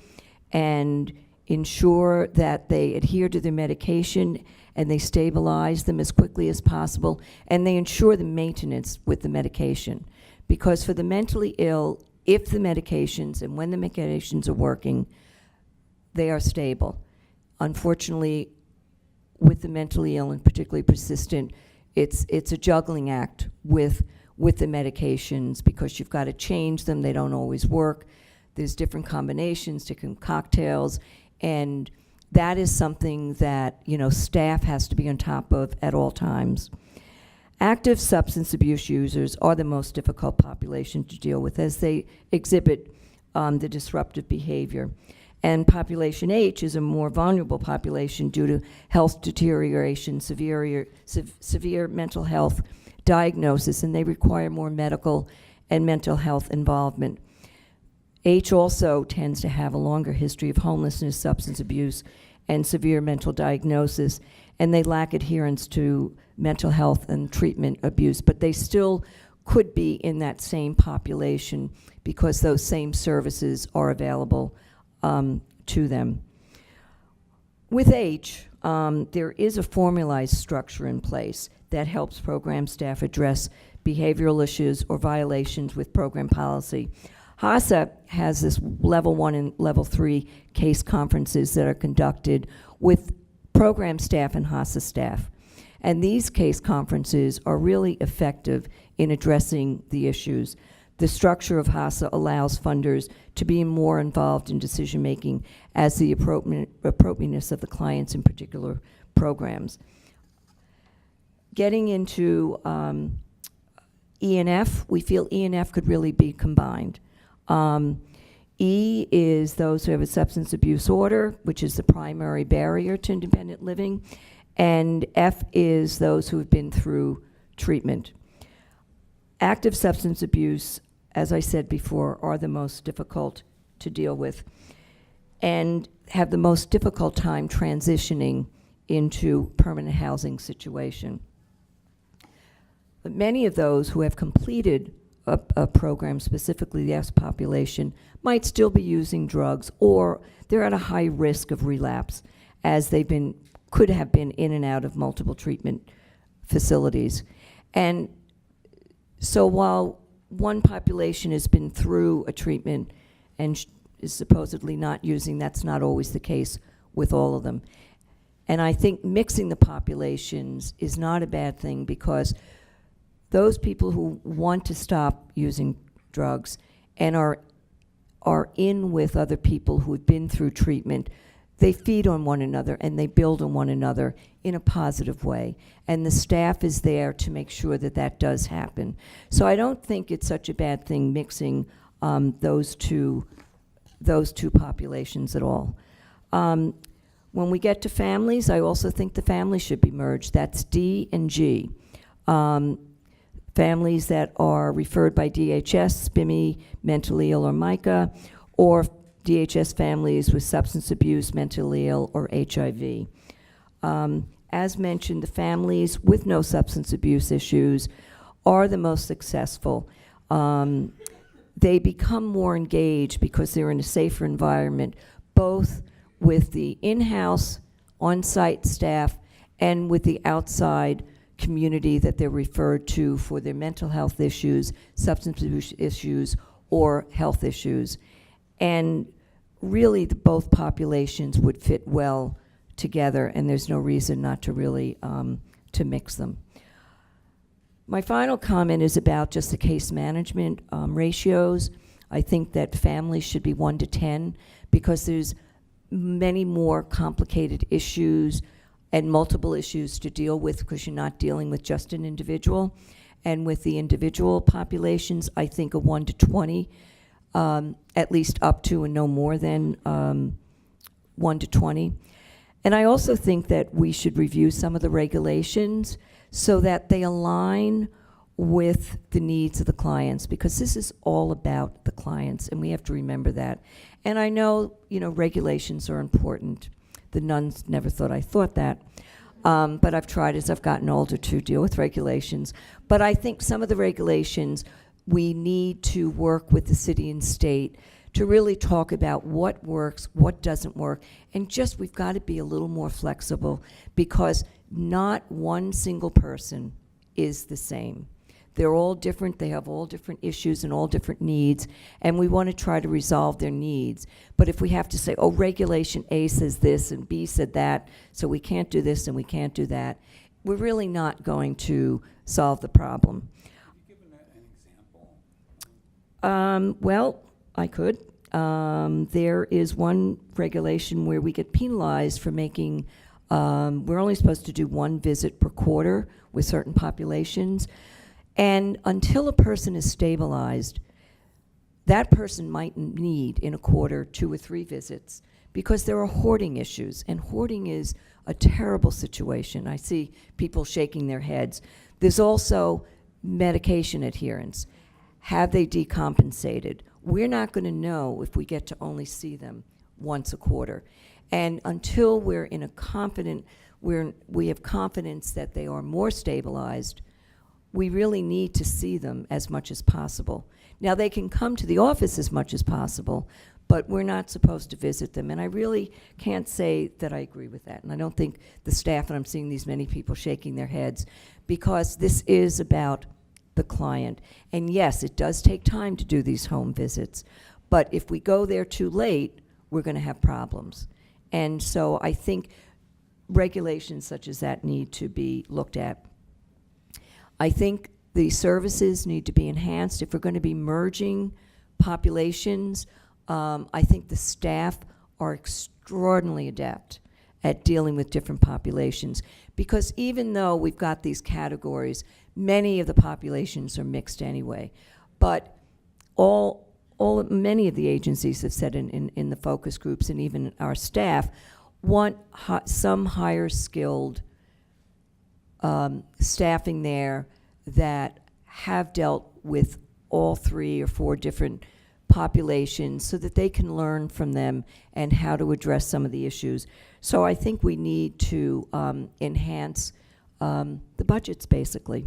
S4: and ensure that they adhere to their medication and they stabilize them as quickly as possible and they ensure the maintenance with the medication. Because for the mentally ill, if the medications and when the medications are working, they are stable. Unfortunately, with the mentally ill and particularly persistent, it's a juggling act with the medications because you've got to change them. They don't always work. There's different combinations, different cocktails, and that is something that staff has to be on top of at all times. Active substance abuse users are the most difficult population to deal with as they exhibit the disruptive behavior. And population H is a more vulnerable population due to health deterioration, severe mental health diagnosis, and they require more medical and mental health involvement. H also tends to have a longer history of homelessness, substance abuse, and severe mental diagnosis, and they lack adherence to mental health and treatment abuse, but they still could be in that same population because those same services are available to them. With H, there is a formalized structure in place that helps program staff address behavioral issues or violations with program policy. HASA has this level 1 and level 3 case conferences that are conducted with program staff and HASA staff. And these case conferences are really effective in addressing the issues. The structure of HASA allows funders to be more involved in decision-making as the appropriateness of the clients in particular programs. Getting into E and F, we feel E and F could really be combined. E is those who have a substance abuse order, which is the primary barrier to independent living, and F is those who have been through treatment. Active substance abuse, as I said before, are the most difficult to deal with and have the most difficult time transitioning into permanent housing situation. But many of those who have completed a program, specifically the S population, might still be using drugs or they're at a high risk of relapse as could have been in and out of multiple treatment facilities. And so while one population has been through a treatment and is supposedly not using, that's not always the case with all of them. And I think mixing the populations is not a bad thing because those people who want to stop using drugs and are in with other people who have been through treatment, they feed on one another and they build on one another in a positive way. And the staff is there to make sure that that does happen. So I don't think it's such a bad thing mixing those two populations at all. When we get to families, I also think the families should be merged. That's D and G. Families that are referred by DHS, SPIMI, mentally ill, or MICA, or DHS families with substance abuse, mentally ill, or HIV. As mentioned, the families with no substance abuse issues are the most successful. They become more engaged because they're in a safer environment, both with the in-house, on-site staff and with the outside community that they're referred to for their mental health issues, substance abuse issues, or health issues. And really, both populations would fit well together, and there's no reason not to really to mix them. My final comment is about just the case management ratios. I think that families should be 1 to 10 because there's many more complicated issues and multiple issues to deal with because you're not dealing with just an individual. And with the individual populations, I think a 1 to 20, at least up to and no more than 1 to 20. And I also think that we should review some of the regulations so that they align with the needs of the clients, because this is all about the clients, and we have to remember that. And I know, regulations are important. The nuns never thought I thought that. But I've tried as I've gotten older to deal with regulations. But I think some of the regulations, we need to work with the city and state to really talk about what works, what doesn't work, and just we've got to be a little more flexible because not one single person is the same. They're all different, they have all different issues and all different needs, and we want to try to resolve their needs. But if we have to say, oh, regulation A says this and B said that, so we can't do this and we can't do that, we're really not going to solve the problem.
S1: Could you give an example?
S4: Well, I could. There is one regulation where we get penalized for making, we're only supposed to do 1 visit per quarter with certain populations. And until a person is stabilized, that person might need in a quarter 2 or 3 visits because there are hoarding issues. And hoarding is a terrible situation. I see people shaking their heads. There's also medication adherence. Have they decompensated? We're not going to know if we get to only see them once a quarter. And until we're in a we have confidence that they are more stabilized, we really need to see them as much as possible. Now, they can come to the office as much as possible, but we're not supposed to visit them. And I really can't say that I agree with that. And I don't think the staff, and I'm seeing these many people shaking their heads, because this is about the client. And yes, it does take time to do these home visits, but if we go there too late, we're going to have problems. And so I think regulations such as that need to be looked at. I think the services need to be enhanced. If we're going to be merging populations, I think the staff are extraordinarily adept at dealing with different populations, because even though we've got these categories, many of the populations are mixed anyway. But many of the agencies have said in the focus groups, and even our staff, want some higher skilled staffing there that have dealt with all 3 or 4 different populations so that they can learn from them and how to address some of the issues. So I think we need to enhance the budgets, basically.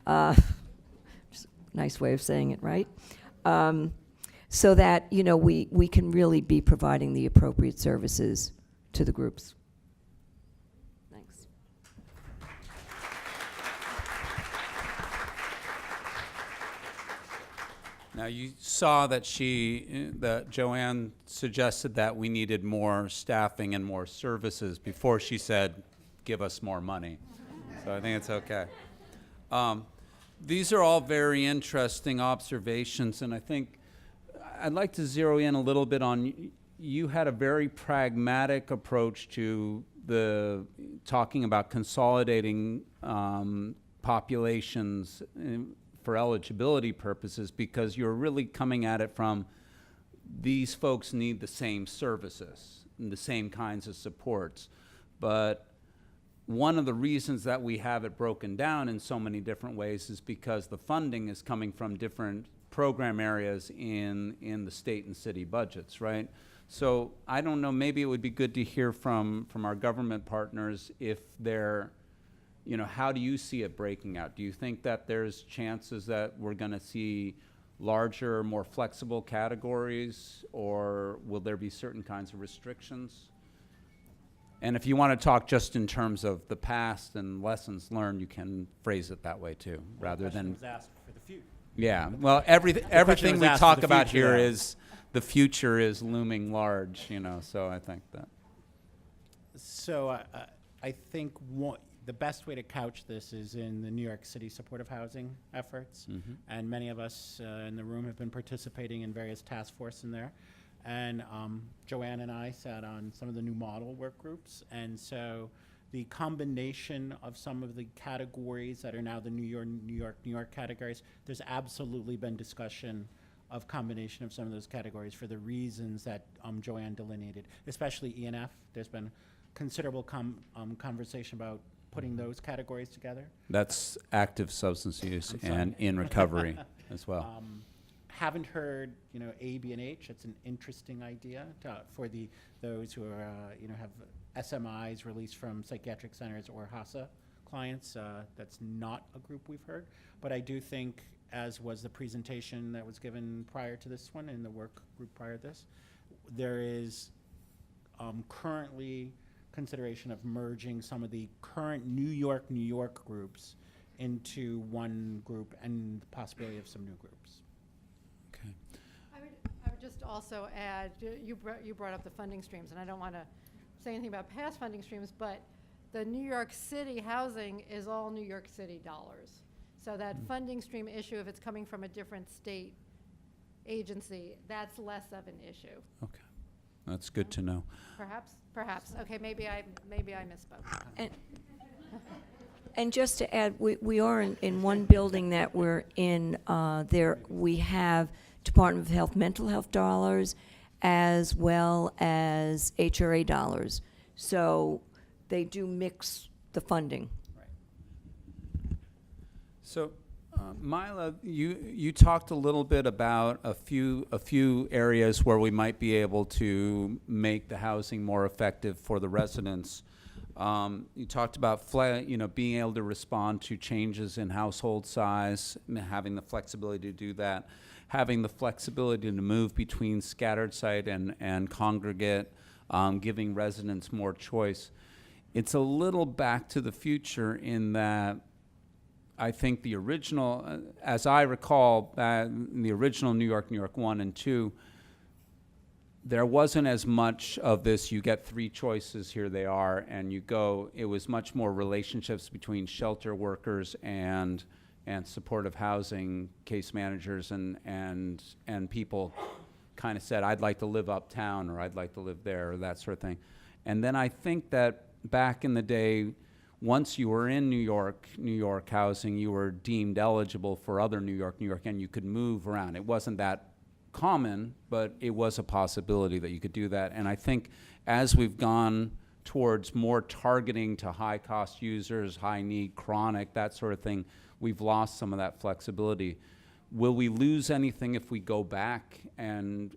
S4: Just a nice way of saying it, right? So that, we can really be providing the appropriate services to the groups. Thanks.
S1: Now, you saw that that Joanne suggested that we needed more staffing and more services before she said, give us more money. So I think it's okay. These are all very interesting observations, and I think I'd like to zero in a little bit on, you had a very pragmatic approach to talking about consolidating populations for eligibility purposes, because you're really coming at it from these folks need the same services and the same kinds of supports. But one of the reasons that we have it broken down in so many different ways is because the funding is coming from different program areas in the state and city budgets, right? So I don't know, maybe it would be good to hear from our government partners if they're, you know, how do you see it breaking out? Do you think that there's chances that we're going to see larger, more flexible categories, or will there be certain kinds of restrictions? And if you want to talk just in terms of the past and lessons learned, you can phrase it that way too, rather than.
S2: Was asked for the future.
S1: Yeah, well, everything
S2: was
S1: we
S2: asked for
S1: talk
S2: the
S1: about
S2: future,
S1: here
S2: though.
S1: is the future is looming large, you know, so I think that.
S2: So I think the best way to couch this is in the New York City supportive housing efforts. And many of us in the room have been participating in various task forces in there. And Joanne and I sat on some of the new model work groups. And so the combination of some of the categories that are now the New York categories, there's absolutely been discussion of combination of some of those categories for the reasons that Joanne delineated, especially E&F. There's been considerable conversation about putting those categories together.
S1: That's active substance use and in recovery as well.
S2: Haven't heard, you know, A, B, and H. It's an interesting idea for those who are, you know, have SMIs released from psychiatric centers or HASA clients. That's not a group we've heard, but I do think, as was the presentation that was given prior to this one and the work group prior to this, there is currently consideration of merging some of the current New York groups into one group and the possibility of some new groups.
S1: Okay.
S3: I would just also add, you brought up the funding streams, and I don't want to say anything about past funding streams, but the New York City housing is all New York City dollars. So that funding stream issue, if it's coming from a different state agency, that's less of an issue.
S1: Okay. That's good to know.
S3: Perhaps. Okay, maybe I misspoke.
S4: And just to add, we are in one building that we're in, there we have Department of Health mental health dollars as well as HRA dollars. So they do mix the funding.
S1: So, Myla, you talked a little bit about a few areas where we might be able to make the housing more effective for the residents. You talked about being able to respond to changes in household size, having the flexibility to do that, having the flexibility to move between scattered site and congregate, giving residents more choice. It's a little back to the future in that I think the original, as I recall, the original New York 1 and 2, there wasn't as much of this, you get three choices, here they are, and you go. It was much more relationships between shelter workers and supportive housing case managers and people kind of said, I'd like to live uptown, or I'd like to live there, or that sort of thing. And then I think that back in the day, once you were in New York housing, you were deemed eligible for other New York, and you could move around. It wasn't that common, but it was a possibility that you could do that. And I think as we've gone towards more targeting to high-cost users, high-need, chronic, that sort of thing, we've lost some of that flexibility. Will we lose anything if we go back and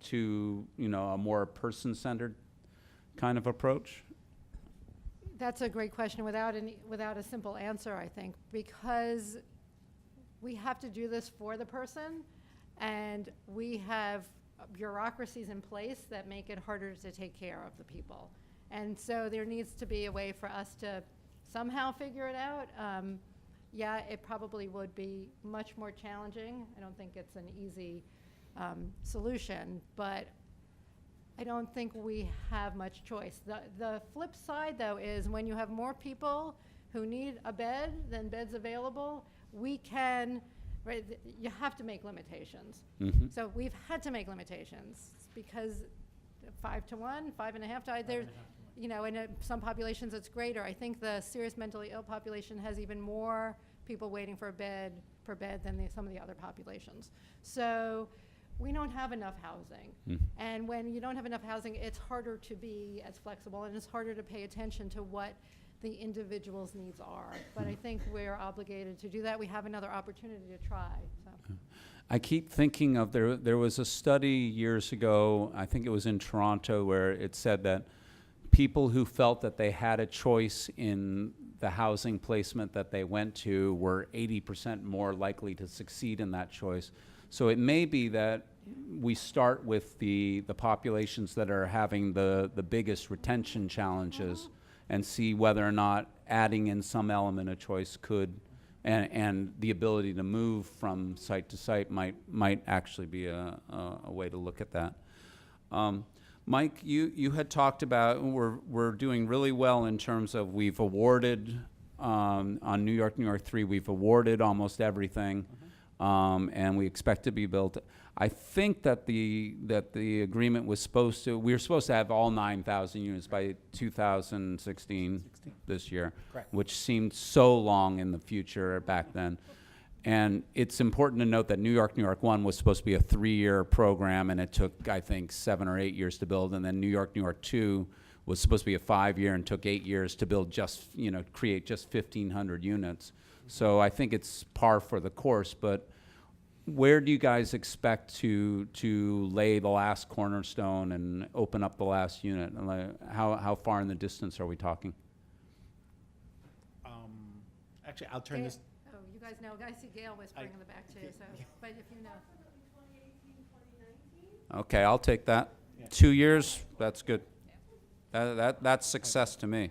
S1: to a more person-centered kind of approach?
S3: That's a great question without a simple answer, I think, because we have to do this for the person, and we have bureaucracies in place that make it harder to take care of the people. And so there needs to be a way for us to somehow figure it out. Yeah, it probably would be much more challenging. I don't think it's an easy solution, but I don't think we have much choice. The flip side, though, is when you have more people who need a bed than beds available, we can, right, you have to make limitations.
S1: Mm-hmm.
S3: So we've had to make limitations because 5 to 1, 5.5 to 1, there's, in some populations it's greater. I think the serious mentally ill population has even more people waiting for a bed per bed than some of the other populations. So we don't have enough housing. And when you don't have enough housing, it's harder to be as flexible, and it's harder to pay attention to what the individual's needs are. But I think we're obligated to do that. We have another opportunity to try. So.
S1: I keep thinking of there was a study years ago, I think it was in Toronto, where it said that people who felt that they had a choice in the housing placement that they went to were 80% more likely to succeed in that choice. So it may be that we start with the populations that are having the biggest retention challenges and see whether or not adding in some element of choice could, and the ability to move from site to site might actually be a way to look at that. Mike, you had talked about we're doing really well in terms of we've awarded on New York 3, we've awarded almost everything, and we expect to be built. I think that the agreement was we were supposed to have all 9,000 units by 2016 this year,
S2: Correct.
S1: which seemed so long in the future back then. And it's important to note that New York 1 was supposed to be a 3-year program, and it took, I think, 7 or 8 years to build. And then New York 2 was supposed to be a 5-year and took 8 years to build create just 1,500 units. So I think it's par for the course, but where do you guys expect to lay the last cornerstone and open up the last unit? And how far in the distance are we talking?
S2: Actually, I'll turn this.
S3: Oh, you guys know. I see Gail whispering in the back too. So, but if you know.
S1: Okay, I'll take that.
S2: Yeah.
S1: 2 years, that's good. That's success to me.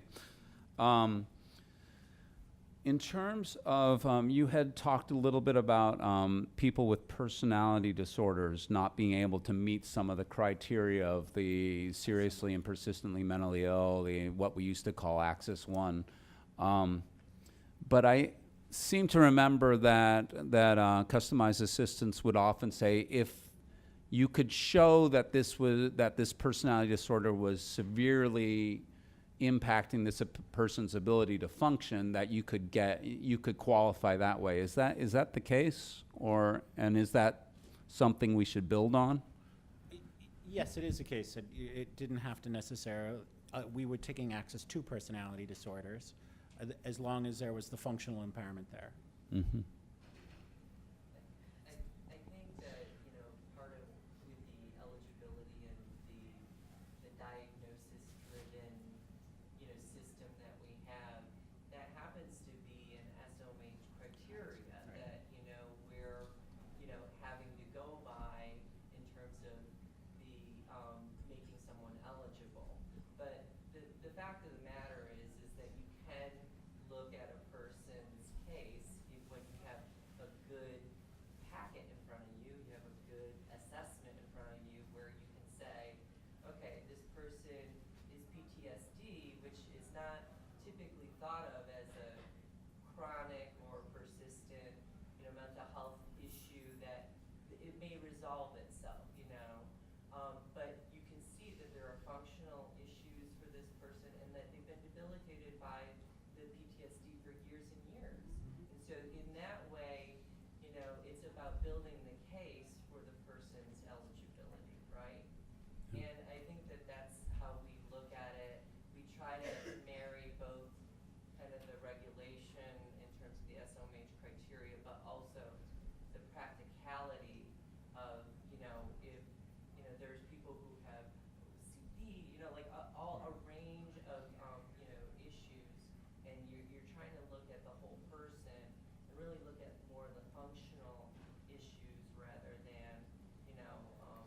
S1: In terms of, you had talked a little bit about people with personality disorders not being able to meet some of the criteria of the seriously and persistently mentally ill, what we used to call Axis 1. But I seem to remember that customized assistance would often say, if you could show that this personality disorder was severely impacting this person's ability to function, that you could qualify that way. Is that the case, and is that something we should build on?
S2: Yes, it is the case. It didn't have to necessarily. We were taking access to personality disorders, as long as there was the functional impairment there.
S1: Mm-hmm.
S5: I think that, part of with the eligibility and the diagnosis-driven, system that we have, that happens to be an SOMH criteria
S2: Right.
S5: that, we're, having to go by in terms of the, making someone eligible. But the fact of the matter is that you can look at a person's case when you have a good packet in front of you, you have a good assessment in front of you where you can say, okay, this person is PTSD, which is not typically thought of as a chronic or persistent, mental health issue that it may resolve itself, but you can see that there are functional issues for this person and that they've been debilitated by the PTSD for years and years. And so in that way, it's about building the case for the person's eligibility, right? And I think that that's how we look at it. We try to marry both kind of the regulation in terms of the SOMH criteria, but also the practicality of, if, there's people who have OCD, like all a range of, issues, and you're trying to look at the whole person and really look at more of the functional issues rather than,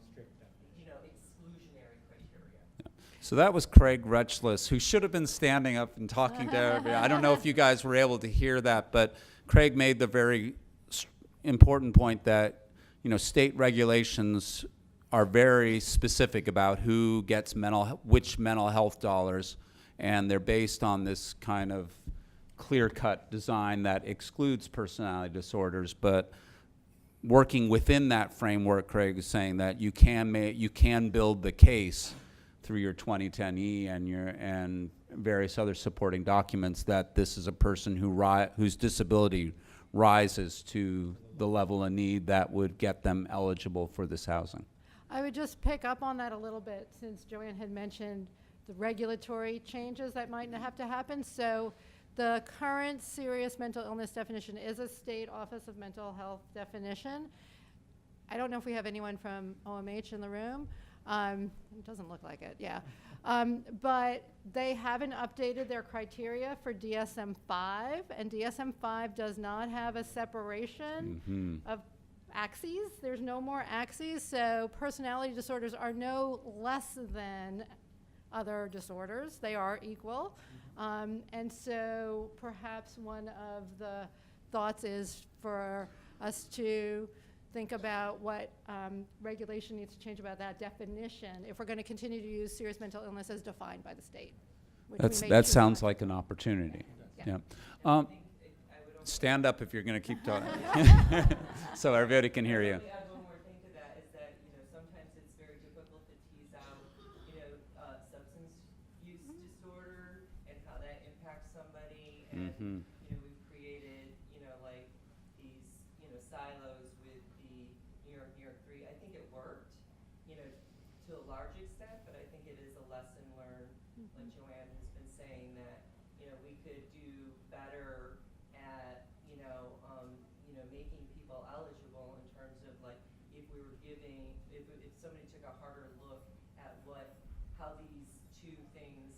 S2: Strict definition.
S5: exclusionary criteria.
S1: So that was Craig Retchless, who should have been standing up and talking to everybody. I don't know if you guys were able to hear that, but Craig made the very important point that, state regulations are very specific about who gets which mental health dollars, and they're based on this kind of clear-cut design that excludes personality disorders. But working within that framework, Craig is saying that you can build the case through your 2010E and various other supporting documents that this is a person whose disability rises to the level of need that would get them eligible for this housing.
S3: I would just pick up on that a little bit, since Joanne had mentioned the regulatory changes that might have to happen. So the current serious mental illness definition is a state Office of Mental Health definition. I don't know if we have anyone from OMH in the room. It doesn't look like it, yeah. But they haven't updated their criteria for DSM-5, and DSM-5 does not have a separation of axes. There's no more axes, so personality disorders are no less than other disorders. They are equal. And so perhaps one of the thoughts is for us to think about what regulation needs to change about that definition if we're going to continue to use serious mental illness as defined by the state.
S1: That sounds like an opportunity.
S3: Yeah.
S1: Yeah. Stand up if you're going to keep talking, so everybody can hear you.
S5: Let me add one more thing to that is that, sometimes it's very difficult to tease out, substance use disorder and how that impacts somebody. And, we've created, like these, silos with the New York 3. I think it worked, to a large extent, but I think it is a lesson learned, like Joanne has been saying, that, we could do better at, making people eligible in terms of, like, if we were giving, if somebody took a harder look at how these two things,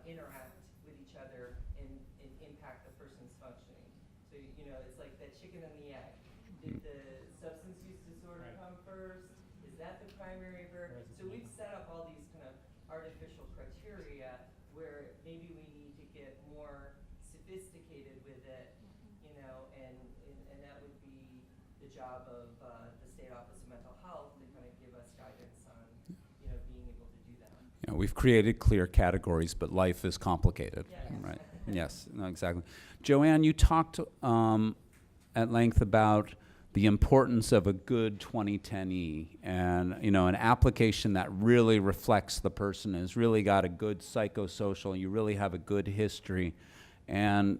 S5: interact with each other and impact the person's functioning. So, it's like that chicken and the egg. Did the substance use disorder come first? Is that the primary variable? So we've set up all these kind of artificial criteria where maybe we need to get more sophisticated with it, and that would be the job of the State Office of Mental Health to kind of give us guidance on, being able to do that.
S1: We've created clear categories, but life is complicated,
S5: Yes.
S1: right? Yes, no, exactly. Joanne, you talked at length about the importance of a good 2010E and, an application that really reflects the person, has really got a good psychosocial, you really have a good history. And,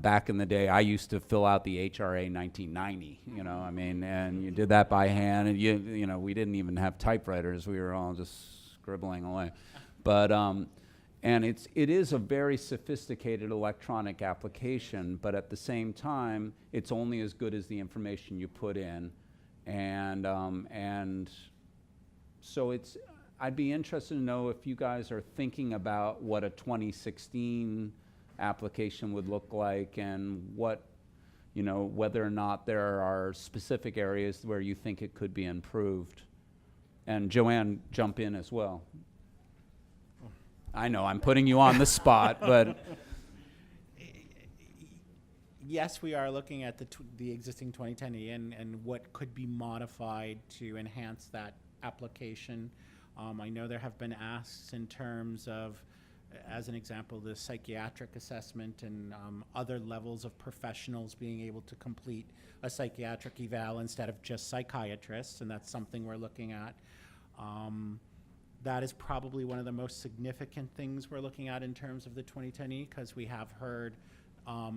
S1: back in the day, I used to fill out the HRA 1990, and you did that by hand, and we didn't even have typewriters. We were all just scribbling away. But, and it is a very sophisticated electronic application, but at the same time, it's only as good as the information you put in. And so I'd be interested to know if you guys are thinking about what a 2016 application would look like and what, whether or not there are specific areas where you think it could be improved. And Joanne, jump in as well. I know I'm putting you on the spot, but
S2: yes, we are looking at the existing 2010E and what could be modified to enhance that application. I know there have been asks in terms of, as an example, the psychiatric assessment and other levels of professionals being able to complete a psychiatric eval instead of just psychiatrists, and that's something we're looking at. That is probably one of the most significant things we're looking at in terms of the 2010E, because we have heard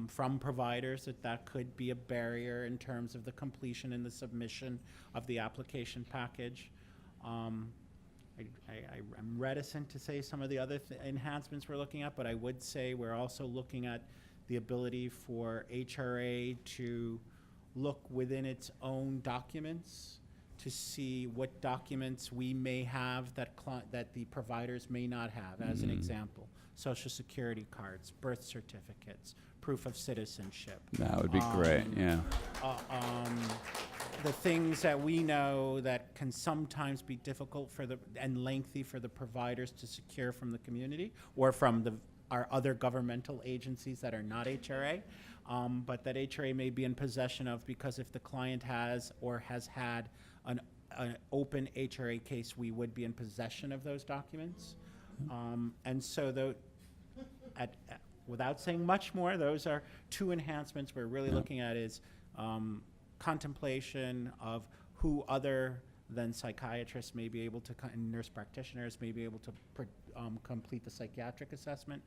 S2: from providers that could be a barrier in terms of the completion and the submission of the application package. I'm reticent to say some of the other enhancements we're looking at, but I would say we're also looking at the ability for HRA to look within its own documents to see what documents we may have that the providers may not have. As an example, Social Security cards, birth certificates, proof of citizenship.
S1: that would be great, yeah.
S2: The things that we know that can sometimes be difficult and lengthy for the providers to secure from the community or from our other governmental agencies that are not HRA, but that HRA may be in possession of, because if the client has or has had an open HRA case, we would be in possession of those documents. And so without saying much more, those are two enhancements we're really looking at is contemplation of who other than psychiatrists may be able to, and nurse practitioners may be able to complete the psychiatric assessment,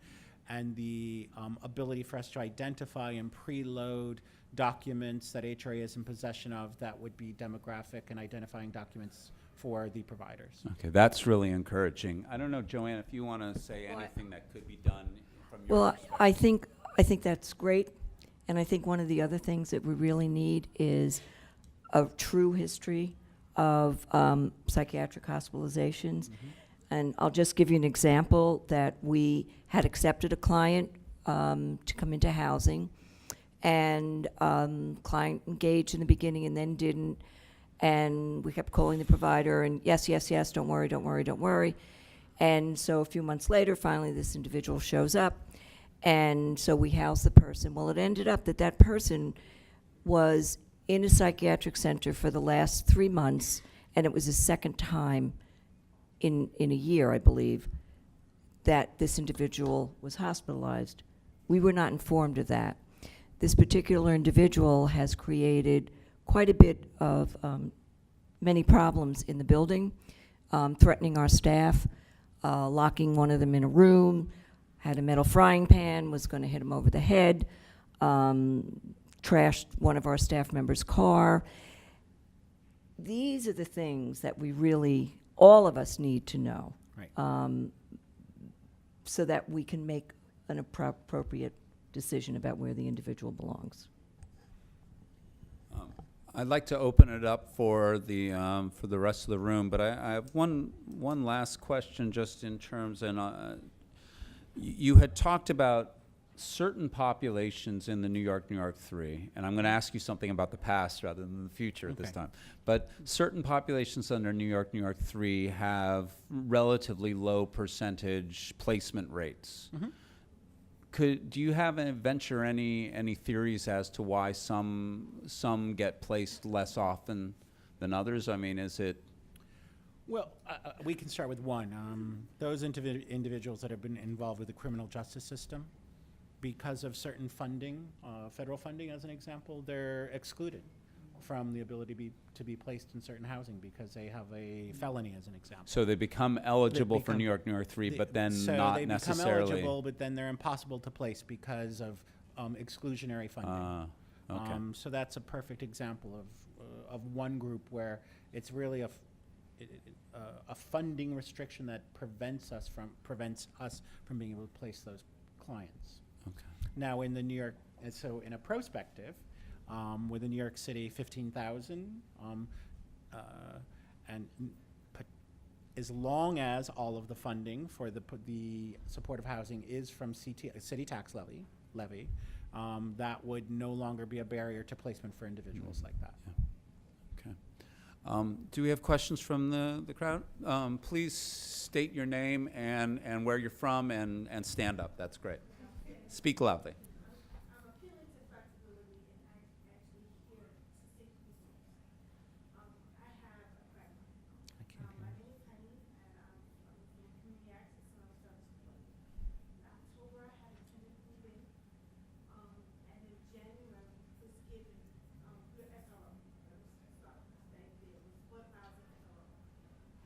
S2: and the ability for us to identify and preload documents that HRA is in possession of that would be demographic and identifying documents for the providers.
S1: Okay, that's really encouraging. I don't know, Joanne, if you want to say
S4: Well,
S1: anything that could be done from your
S4: Well,
S1: perspective.
S4: I think that's great, and I think one of the other things that we really need is a true history of psychiatric hospitalizations. And I'll just give you an example that we had accepted a client to come into housing, and client engaged in the beginning and then didn't, and we kept calling the provider and yes, yes, yes, don't worry, don't worry, don't worry. And so a few months later, finally this individual shows up, and so we housed the person. Well, it ended up that that person was in a psychiatric center for the last 3 months, and it was the second time in a year, I believe, that this individual was hospitalized. We were not informed of that. This particular individual has created quite a bit of many problems in the building, threatening our staff, locking one of them in a room, had a metal frying pan, was going to hit him over the head, trashed one of our staff members' car. These are the things that we really, all of us need to know.
S2: Right.
S4: So that we can make an appropriate decision about where the individual belongs.
S1: I'd like to open it up for the rest of the room, but I have one last question, just in terms, and you had talked about certain populations in the New York 3, and I'm going to ask you something about the past rather than the future this time. But certain populations under New York 3 have relatively low percentage placement rates. Do you have venture any theories as to why some get placed less often than others? I mean, is it?
S2: Well, we can start with one. Those individuals that have been involved with the criminal justice system, because of certain funding, federal funding as an example, they're excluded from the ability to be placed in certain housing because they have a felony as an example.
S1: So they become eligible for New York 3, but then not
S2: they
S1: necessarily.
S2: become eligible, but then they're impossible to place because of exclusionary funding.
S1: Okay.
S2: So that's a perfect example of one group where it's really a funding restriction that prevents us from being able to place those clients.
S1: Okay.
S2: Now, in the New York, and so in a prospective, with the New York City 15,000, and as long as all of the funding for the supportive housing is from city tax levy, that would no longer be a barrier to placement for individuals like that.
S1: Okay. Do we have questions from the crowd? Please state your name and where you're from and stand up. That's great. Speak loudly.
S6: I'm appealing to flexibility and actually hear succinct results. I have a background. My name is Honey, and I'm from community access and I'm starting support. In October, I had a tenant move in, and in January was given your SRO. It was $4,000 SRO.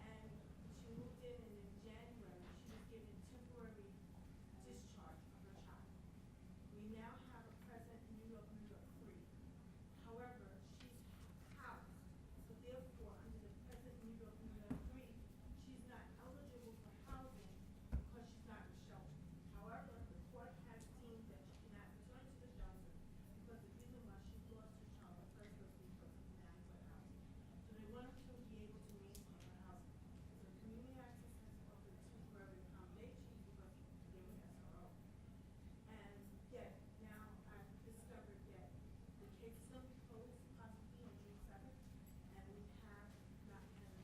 S6: And she moved in, and in January, she was given temporary discharge of her child. We now have a present New York 3. However, she's housed, so therefore, under the present New York 3, she's not eligible for housing because she's not in shelter. However, the court has deemed that she cannot return to the shelter because the reason why she lost her child in the first place was because of inadequate housing. So they wanted to be able to maintain her housing. So community access has offered temporary accommodations because they were SRO. And yet, now I've discovered that the case is going to be closed possibly on June 7th, and we have not, and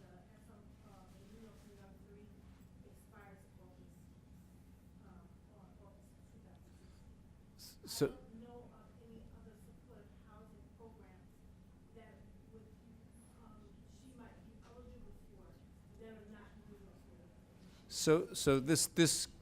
S6: the New York 3 expires August 2016.
S1: So,
S6: I don't know of any other supportive housing programs that would, she might be eligible for that are not New York 3.
S1: so this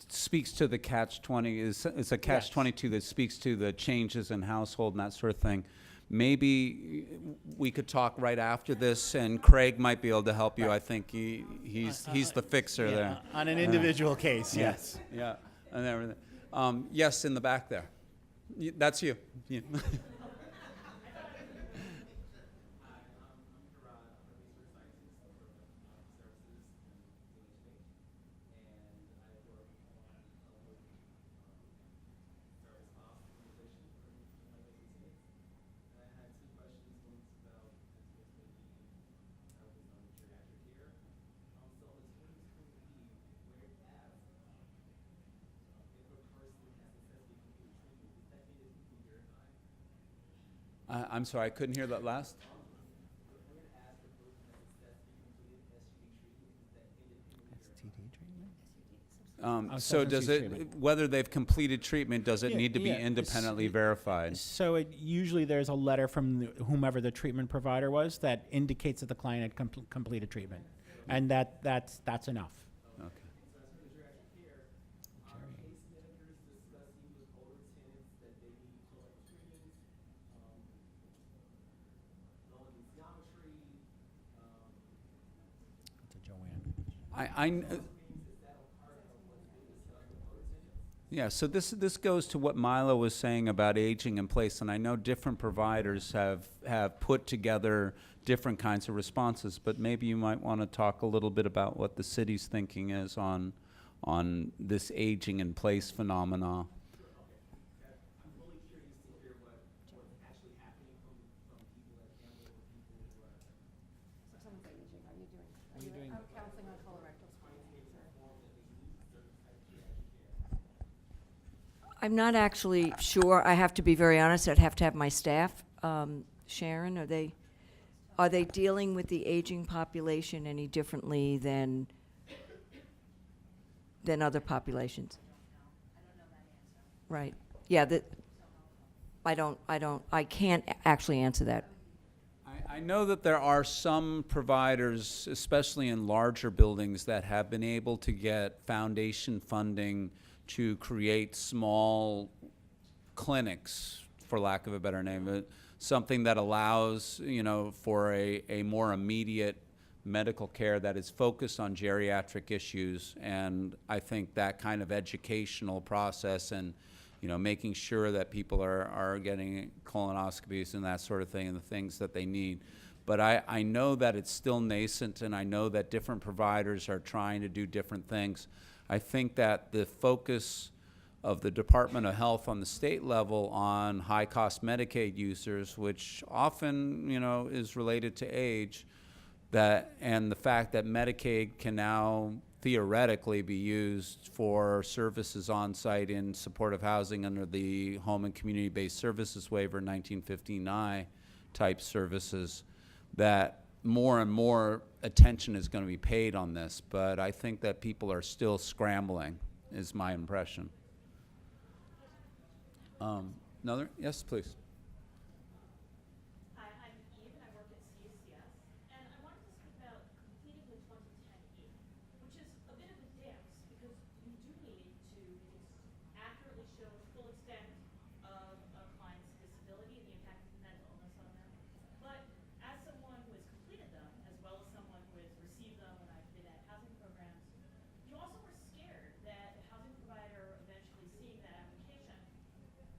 S1: speaks to the catch-20. It's a catch-22 that speaks to the changes in household and that sort of thing. Maybe we could talk right after this, and Craig might be able to help you. I think he's the fixer there.
S2: On an individual case,
S1: Yeah.
S2: yes.
S1: Yeah, and everything. Yes, in the back there. That's you. Yeah. I'm sorry, I couldn't hear that last.
S2: STD treatment?
S1: So does
S2: substance use
S1: it,
S2: treatment.
S1: whether they've completed treatment, does it
S2: Yeah,
S1: need to be
S2: yeah, it's-
S1: independently verified?
S2: So usually there's a letter from whomever the treatment provider was that indicates that the client had completed treatment, and that's enough.
S1: Okay.
S2: That's a Joanne.
S1: Yeah, so this goes to what Myla was saying about aging in place, and I know different providers have put together different kinds of responses, but maybe you might want to talk a little bit about what the city's thinking is on this aging in place phenomena.
S3: Counseling on colorectal
S4: I'm not actually sure. I have to be very honest. I'd have to have my staff. Sharon, are they dealing with the aging population any differently than other populations? Right. Yeah. I can't actually answer that.
S1: I know that there are some providers, especially in larger buildings, that have been able to get foundation funding to create small clinics, for lack of a better name, something that allows, for a more immediate medical care that is focused on geriatric issues. And I think that kind of educational process and, making sure that people are getting colonoscopies and that sort of thing and the things that they need. But I know that it's still nascent, and I know that different providers are trying to do different things. I think that the focus of the Department of Health on the state level on high-cost Medicaid users, which often, is related to age, and the fact that Medicaid can now theoretically be used for services on site in supportive housing under the Home and Community-Based Services Waiver 1959 type services, that more and more attention is going to be paid on this. But I think that people are still scrambling, is my impression. Another? Yes, please.
S6: Hi, I'm Eve, and I work at CACS, and I wanted to speak about completing the 2010 E, which is a bit of a dance, because we do need to accurately show the full extent of a client's disability and the impact of mental illness on them. But as someone who has completed them, as well as someone who has received them when I've been at housing programs, you also were scared that the housing provider eventually seeing that application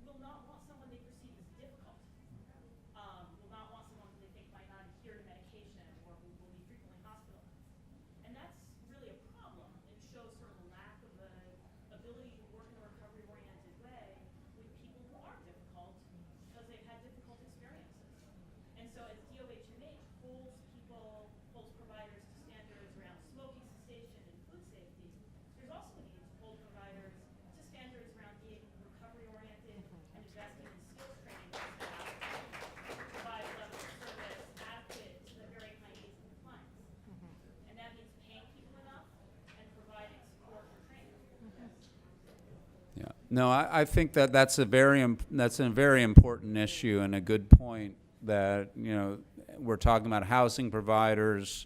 S6: will not want someone they perceive as difficult, will not want someone who they think might not adhere to medication or who will be frequently hospitalized. And that's really a problem. It shows sort of a lack of the ability to work in a recovery-oriented way with people who are difficult because they've had difficult experiences. And so as DOHMH holds providers to standards around smoking cessation and food safety, there's also a need to hold providers to standards around being recovery-oriented and investing in skills training for staff to provide a level of service adequate to the very high needs of the clients. And that means paying people enough and providing support for training.
S1: Yeah. No, I think that's a very important issue and a good point that, we're talking about housing providers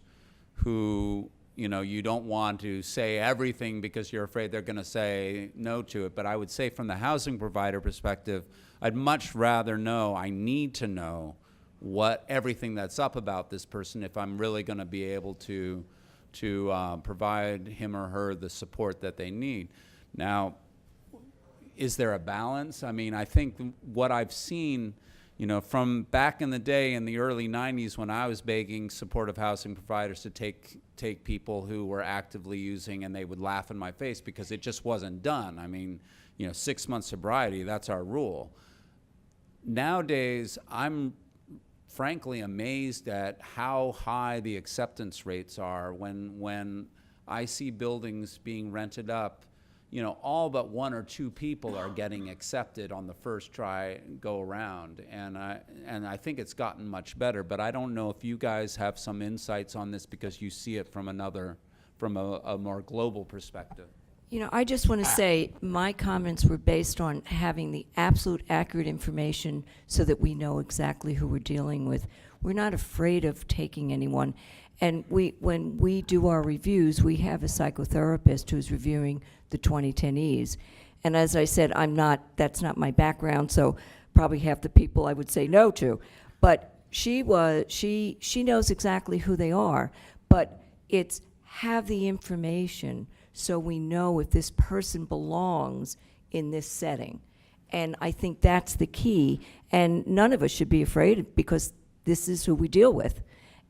S1: who, you don't want to say everything because you're afraid they're going to say no to it. But I would say from the housing provider perspective, I'd much rather know, I need to know what everything that's up about this person if I'm really going to be able to provide him or her the support that they need. Now, is there a balance? I mean, I think what I've seen, you know, from back in the day in the early 90s when I was begging supportive housing providers to take people who were actively using, and they would laugh in my face because it just wasn't done. I mean, you know, 6 months sobriety, that's our rule. Nowadays, I'm frankly amazed at how high the acceptance rates are when I see buildings being rented up. You know, all but 1 or 2 people are getting accepted on the first try go around, and I think it's gotten much better. But I don't know if you guys have some insights on this because you see it from a more global perspective.
S4: You know, I just want to say my comments were based on having the absolute accurate information so that we know exactly who we're dealing with. We're not afraid of taking anyone. And when we do our reviews, we have a psychotherapist who's reviewing the 2010Es. And as I said, that's not my background, so probably half the people I would say no to. But she knows exactly who they are, but it's have the information so we know if this person belongs in this setting. And I think that's the key. And none of us should be afraid because this is who we deal with.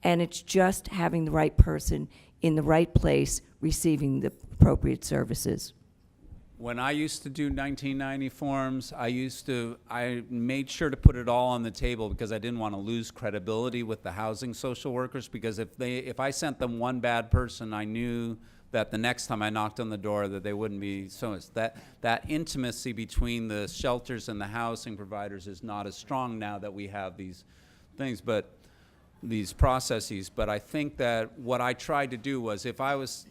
S4: And it's just having the right person in the right place receiving the appropriate services.
S1: When I used to do 1990 forms, I made sure to put it all on the table because I didn't want to lose credibility with the housing social workers, because if I sent them one bad person, I knew that the next time I knocked on the door that they wouldn't be so much. That intimacy between the shelters and the housing providers is not as strong now that we have these things, but these processes. But I think that what I tried to do was, if I was,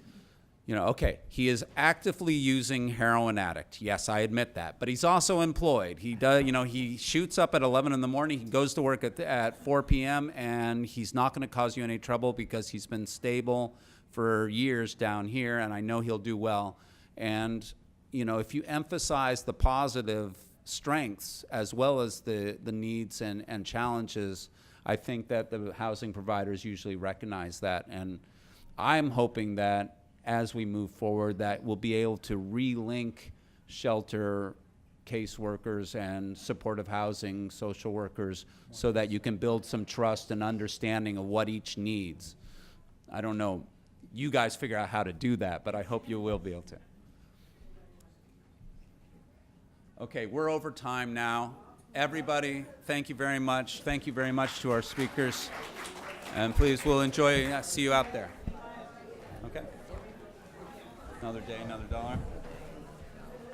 S1: you know, okay, he is actively using heroin addict. Yes, I admit that. But he's also employed. He does, you know, he shoots up at 11 in the morning. He goes to work at 4 p.m. and he's not going to cause you any trouble because he's been stable for years down here, and I know he'll do well. And, you know, if you emphasize the positive strengths as well as the needs and challenges, I think that the housing providers usually recognize that. And I'm hoping that as we move forward, that we'll be able to relink shelter caseworkers and supportive housing social workers so that you can build some trust and understanding of what each needs. I don't know. You guys figure out how to do that, but I hope you will be able to. Okay, we're over time now. Everybody, thank you very much. Thank you very much to our speakers. And please, we'll see you out there. Okay? Another day, another dollar.